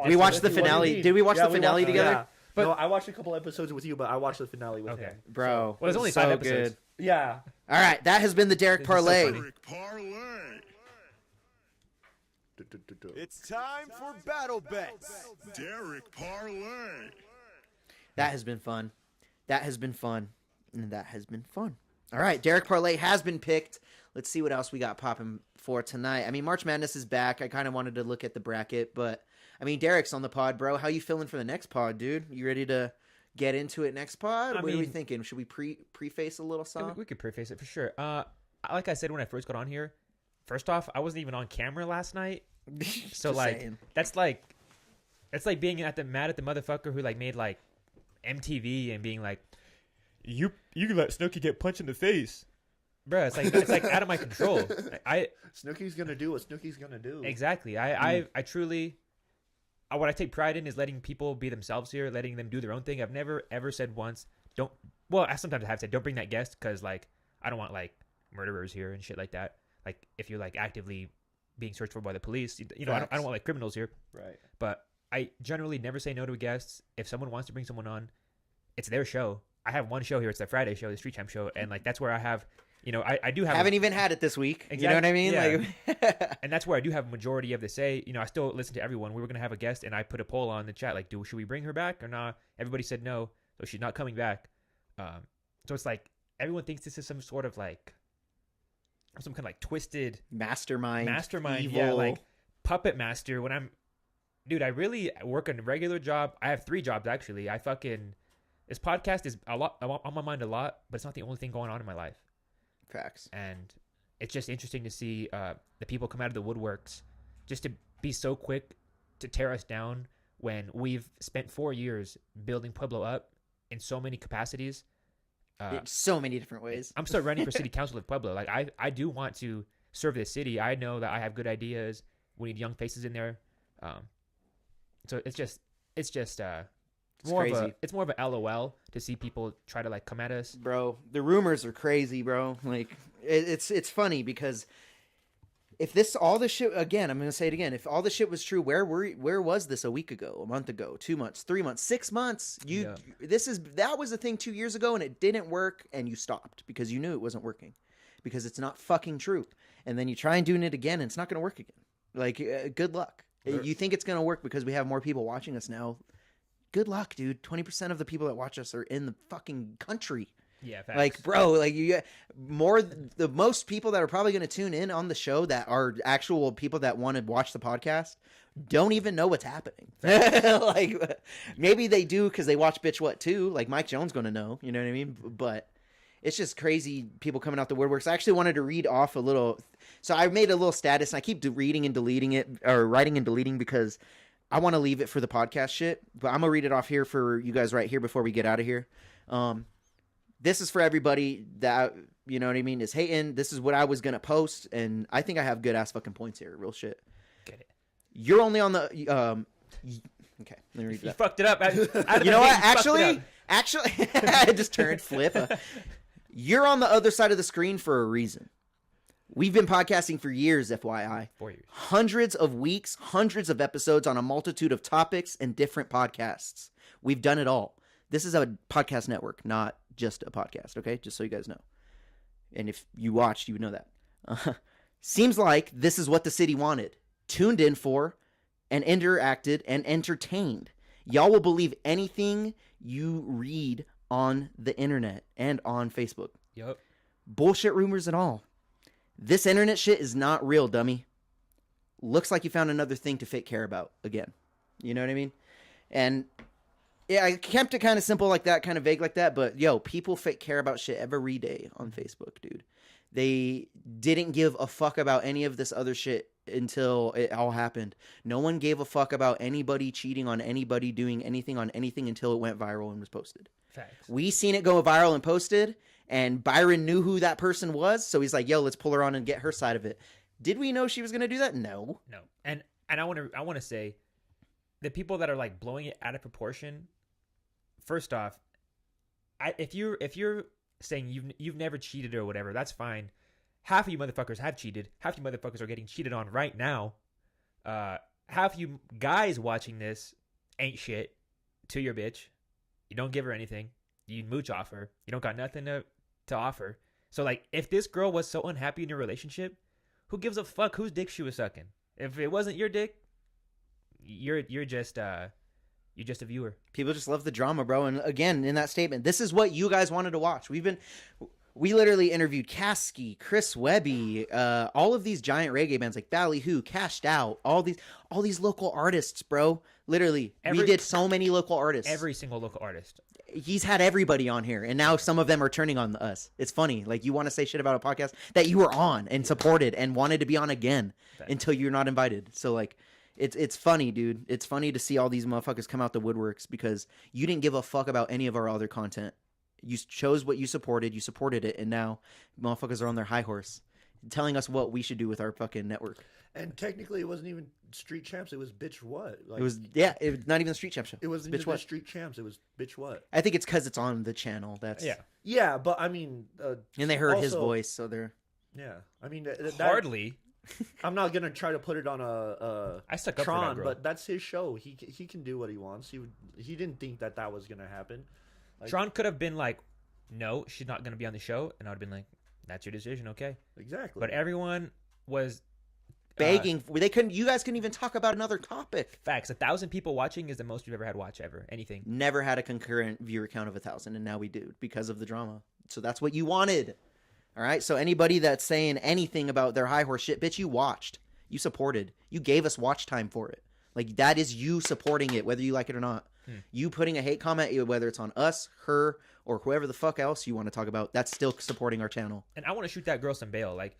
Speaker 2: We watched the finale. Did we watch the finale together?
Speaker 3: Yeah.
Speaker 4: But-
Speaker 3: No, I watched a couple episodes with you, but I watched the finale with him.
Speaker 2: Bro.
Speaker 4: Well, there's only
Speaker 2: so
Speaker 4: 5 episodes.
Speaker 2: good.
Speaker 3: Yeah.
Speaker 2: All right, that has been the Deryk
Speaker 4: This is so
Speaker 2: Parlay.
Speaker 4: funny.
Speaker 1: Deryk Parlay.
Speaker 3: It's
Speaker 1: It's time for BattleBets. Deryk Parlay.
Speaker 2: That has been fun. That has been fun. And that has been fun. All right, Deryk Parlay has been picked. Let's see what else we got popping for tonight. I mean, March Madness is back. I kind of wanted to look at the bracket, but I mean, Derek's on the pod, bro. How you feeling for the next pod, dude? You ready to get into it next pod?
Speaker 4: I
Speaker 2: What are we
Speaker 4: mean-
Speaker 2: thinking? Should we preface a little
Speaker 4: Yeah,
Speaker 2: song?
Speaker 4: we could preface it for sure. Like I said when I first got on here, first off, I wasn't even on camera last night. So
Speaker 2: Just
Speaker 4: like
Speaker 2: saying.
Speaker 4: that's like being mad at the motherfucker who like made like MTV and being like you let Snooki get punched in the face. Bruh, it's like out of my control.
Speaker 3: Snooki's gonna do what Snooki's gonna do.
Speaker 4: Exactly. I truly what I take pride in is letting people be themselves here, letting them do their own thing. I've never ever said once I sometimes have said don't bring that guest because like I don't want like murderers here and shit like that. Like if you're like actively being searched for by the police, you know, I don't want like criminals here.
Speaker 3: Right.
Speaker 4: But I generally never say no to guests. If someone wants to bring someone on, it's their show. I have one show here. It's the Friday show, the Street Time show, and like that's where I have, you know, I do have.
Speaker 2: Haven't even had it this week. You know what I mean?
Speaker 4: Yeah.
Speaker 2: Like,
Speaker 4: And that's where I do have a majority of the say. You know, I still listen to everyone. We were gonna have a guest, and I put a poll on the chat like, should we bring her back or not? Everybody said no, so she's not coming back. So it's like everyone thinks this is some sort of like some kind of like twisted
Speaker 2: mastermind,
Speaker 4: yeah,
Speaker 2: evil.
Speaker 4: like puppet master. When I really work a regular job. I have 3 jobs actually. This podcast is a lot on my mind a lot, but it's not the only thing going on in my life.
Speaker 2: Facts.
Speaker 4: And it's just interesting to see the people come out of the woodworks just to be so quick to tear us down when we've spent 4 years building Pueblo up in so many capacities.
Speaker 2: In so many different ways.
Speaker 4: I'm still running for city council of Pueblo. Like I do want to serve this city. I know that I have good ideas. We need young faces in there. So it's just more
Speaker 2: crazy.
Speaker 4: of a LOL to see people try to like come at us.
Speaker 2: Bro, the rumors are crazy, bro. Like it's funny because if this all this shit again, I'm gonna say it again. If all this shit was true, where was this a week ago, a month ago, 2 months, 3 months, 6 months? That was a thing 2 years ago, and it didn't work, and you stopped because you knew it wasn't working, because it's not fucking true. And then you try and doing it again, and it's not gonna work again. Like, good luck. You think it's gonna work because we have more people watching us now? Good luck, dude. 20% of the people that watch us are in the fucking country.
Speaker 4: Yeah, facts.
Speaker 2: Like, bro, like the most people that are probably going to tune in on the show that are actual people that want to watch the podcast don't even know what's happening. Like, maybe they do because they watch Bitch What too. Like, Mike Jones going to know, you know what I mean? But it's just crazy people coming out the woodworks. I actually wanted to read off a little. So I made a little status, and I keep reading and deleting it, or writing and deleting, because I want to leave it for the podcast shit. But I'm going to read it off here for you guys right here before we get out of here. This is for everybody that, you know what I mean, is hating. This is what I was going to post, and I think I have good ass fucking points here. Real shit.
Speaker 4: Get it.
Speaker 2: You're only on the okay, let me read that.
Speaker 4: You fucked it up.
Speaker 2: You know what? Actually, I just turned flip. You're on the other side of the screen for a reason. We've been podcasting for years, FYI.
Speaker 4: 4 years.
Speaker 2: Hundreds of weeks, hundreds of episodes on a multitude of topics and different podcasts. We've done it all. This is a podcast network, not just a podcast, okay? Just so you guys know. And if you watched, you would know that. Seems like this is what the city wanted, tuned in for, and interacted and entertained. Y'all will believe anything you read on the internet and on Facebook.
Speaker 4: Yup.
Speaker 2: Bullshit rumors and all. This internet shit is not real, dummy. Looks like you found another thing to fake care about again. You know what I mean? And yeah, I kept it kind of simple like that, kind of vague like that. But yo, people fake care about shit every day on Facebook, dude. They didn't give a fuck about any of this other shit until it all happened. No one gave a fuck about anybody cheating on anybody, doing anything on anything until it went viral and was posted.
Speaker 4: Facts.
Speaker 2: We seen it go viral and posted, and Byron knew who that person was, so he's like, yo, let's pull her on and get her side of it. Did we know she was going to do that? No.
Speaker 4: No. And I want to say, the people that are like blowing it out of proportion, first off, if you're saying you've never cheated or whatever, that's fine. Half of you motherfuckers have cheated. Half of you motherfuckers are getting cheated on right now. Half of you guys watching this ain't shit to your bitch. You don't give her anything. You mooch off her. You don't got nothing to offer. So like, if this girl was so unhappy in your relationship, who gives a fuck whose dick she was sucking? If it wasn't your dick, you're just a viewer.
Speaker 2: People just love the drama, bro. And again, in that statement, this is what you guys wanted to watch. We literally interviewed Caskey, Chris Webby, all of these giant reggae bands like Ballyhoo, Cashed Out, all these local artists, bro. Literally, we did so many local artists.
Speaker 4: Every single local artist.
Speaker 2: He's had everybody on here, and now some of them are turning on us. It's funny. Like, you want to say shit about a podcast that you were on and supported and wanted to be on again until you're not invited. So, like, it's funny, dude. It's funny to see all these motherfuckers come out the woodworks because you didn't give a fuck about any of our other content. You chose what you supported it, and now motherfuckers are on their high horse telling us what we should do with our fucking network.
Speaker 3: And technically, it wasn't even Street Champs. It was Bitch What. Like,
Speaker 2: It was not even the Street Champ show.
Speaker 3: It wasn't
Speaker 2: Bitch
Speaker 3: even
Speaker 2: What.
Speaker 3: Street Champs. It was Bitch What.
Speaker 2: I think it's because it's on the channel. That's
Speaker 3: Yeah, but I mean,
Speaker 2: and they heard his
Speaker 3: also-
Speaker 2: voice, so they're
Speaker 3: Yeah, I mean,
Speaker 4: Hardly.
Speaker 3: I'm not gonna try to put it on a
Speaker 4: I stuck up for
Speaker 3: Tron,
Speaker 4: that girl.
Speaker 3: but that's his show. He can do what he wants. He didn't think that was gonna happen. Like,
Speaker 4: Tron could have been like, no, she's not going to be on the show. And I would have been like, that's your decision, okay.
Speaker 3: exactly.
Speaker 4: But everyone was
Speaker 2: begging. You guys couldn't even talk about another topic.
Speaker 4: facts. 1,000 people watching is the most we've ever had watch ever. Anything.
Speaker 2: Never had a concurrent viewer count of 1,000, and now we do because of the drama. So that's what you wanted. All right. So anybody that's saying anything about their high horse shit, bitch, you watched, you supported, you gave us watch time for it. Like, that is you supporting it, whether you like it or not. You putting a hate comment, whether it's on us, her, or whoever the fuck else you want to talk about, that's still supporting our channel.
Speaker 4: And I want to shoot that girl some bail. Like,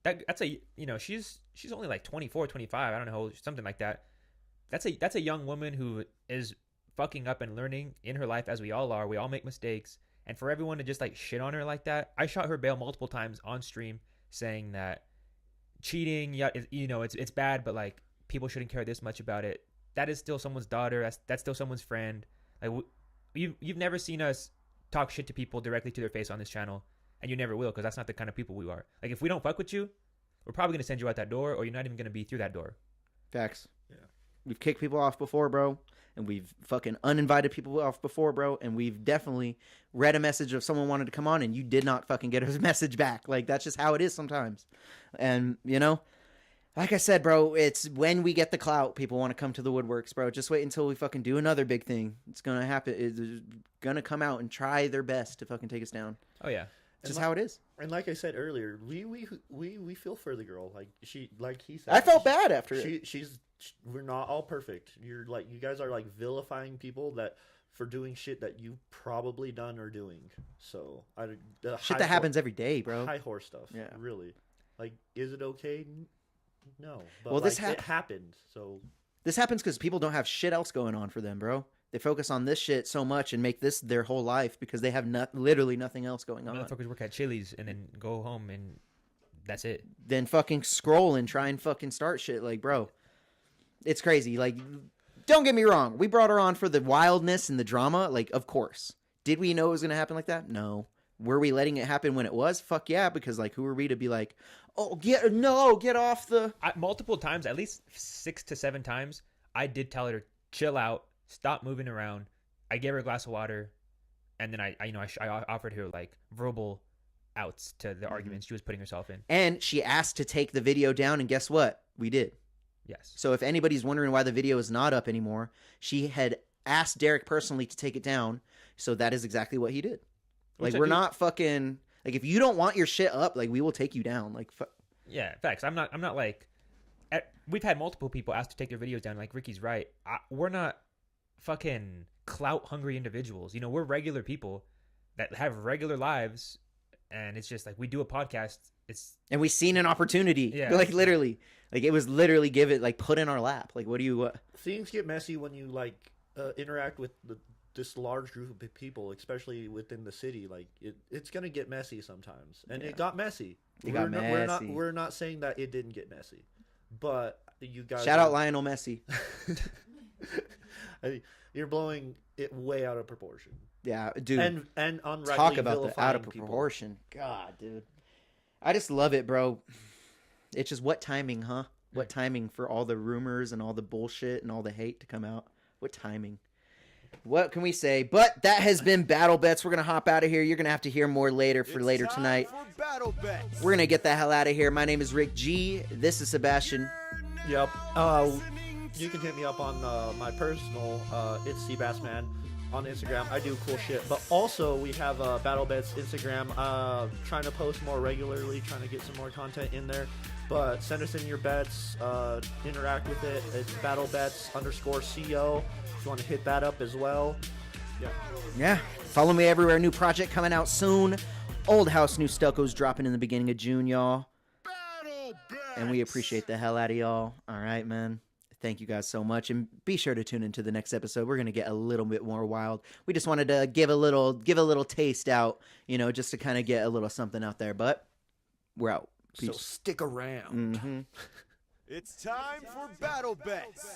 Speaker 4: that's a, you know, she's only like 24, 25. I don't know, something like that. That's a young woman who is fucking up and learning in her life, as we all are. We all make mistakes. And for everyone to just like shit on her like that, I shot her bail multiple times on stream saying that cheating, you know, it's bad, but like, people shouldn't care this much about it. That is still someone's daughter. That's still someone's friend. Like, you've never seen us talk shit to people directly to their face on this channel, and you never will, because that's not the kind of people we are. Like, if we don't fuck with you, we're probably gonna send you out that door, or you're not even gonna be through that door.
Speaker 2: Facts.
Speaker 3: Yeah.
Speaker 2: We've kicked people off before, bro. And we've fucking uninvited people off before, bro. And we've definitely read a message of someone wanted to come on and you did not fucking get a message back. Like, that's just how it is sometimes. And, you know, like I said, bro, it's when we get the clout, people want to come to the woodworks, bro. Just wait until we fucking do another big thing. It's going to happen. It's going to come out and try their best to fucking take us down.
Speaker 4: Oh yeah.
Speaker 2: It's just how it is.
Speaker 3: And like I said earlier, we feel for the girl. Like he said,
Speaker 2: I felt bad after it.
Speaker 3: We're not all perfect. You guys are like vilifying people that for doing shit that you've probably done or doing. So
Speaker 2: Shit that happens every day, bro.
Speaker 3: High horse stuff.
Speaker 2: Yeah.
Speaker 3: Really. Like, is it okay? No. But
Speaker 2: well,
Speaker 3: like, it happened. So
Speaker 2: this happens because people don't have shit else going on for them, bro. They focus on this shit so much and make this their whole life because they have literally nothing else going on.
Speaker 4: Motherfuckers work at Chili's and then go home and that's it.
Speaker 2: Then fucking scroll and try and fucking start shit. Like, bro, it's crazy. Like, don't get me wrong. We brought her on for the wildness and the drama. Like, of course. Did we know it was going to happen like that? No. Were we letting it happen when it was? Fuck yeah, because, like, who are we to be like, oh, get off the...
Speaker 4: Multiple times, at least 6 to 7 times, I did tell her to chill out, stop moving around. I gave her a glass of water, and then I offered her, like, verbal outs to the arguments she was putting herself in.
Speaker 2: And she asked to take the video down, and guess what? We did.
Speaker 4: Yes.
Speaker 2: So if anybody's wondering why the video is not up anymore, she had asked Deryk personally to take it down, so that is exactly what he did. Like, we're not fucking... Like, if you don't want your shit up, like, we will take you down. Like,
Speaker 4: yeah, facts. I'm not like... We've had multiple people ask to take their videos down. Like, Ricky's right. We're not fucking clout-hungry individuals. You know, we're regular people that have regular lives, and it's just, like, we do a podcast.
Speaker 2: And we seen an opportunity.
Speaker 4: Yeah.
Speaker 2: Like, literally. Like, it was literally put in our lap. Like, what do you...
Speaker 3: Things get messy when you, like, interact with this large group of people, especially within the city. Like, it's gonna get messy sometimes, and it got messy. We're not saying that it didn't get messy, but you guys
Speaker 2: shout out Lionel Messi.
Speaker 3: You're blowing it way out of proportion.
Speaker 2: Yeah, dude.
Speaker 3: And unrightly
Speaker 2: talk about the
Speaker 3: vilifying
Speaker 2: out of
Speaker 3: people.
Speaker 2: proportion. God, dude, I just love it, bro. It's just what timing, huh? What timing for all the rumors and all the bullshit and all the hate to come out? What timing? What can we say? But that has been BattleBets. We're going to hop out of here. You're going to have to hear more later for later tonight. We're going to get the hell out of here. My name is Rick G. This is Sebastian.
Speaker 3: Yep. You can hit me up on my personal, it's Cbass Man on Instagram. I do cool shit. But also, we have BattleBets Instagram. Trying to post more regularly, trying to get some more content in there. But send us in your bets, interact with it. It's BattleBets_CO. If you want to hit that up as well.
Speaker 2: Yeah. Follow me everywhere. New project coming out soon. Old House New Stucco's dropping in the beginning of June, y'all. And we appreciate the hell out of y'all. All right, man. Thank you guys so much. And be sure to tune into the next episode. We're going to get a little bit more wild. We just wanted to give a little taste out, you know, just to kind of get a little something out there. But we're out. Peace.
Speaker 3: So stick around.
Speaker 2: Mm-hmm.
Speaker 1: It's time for BattleBets.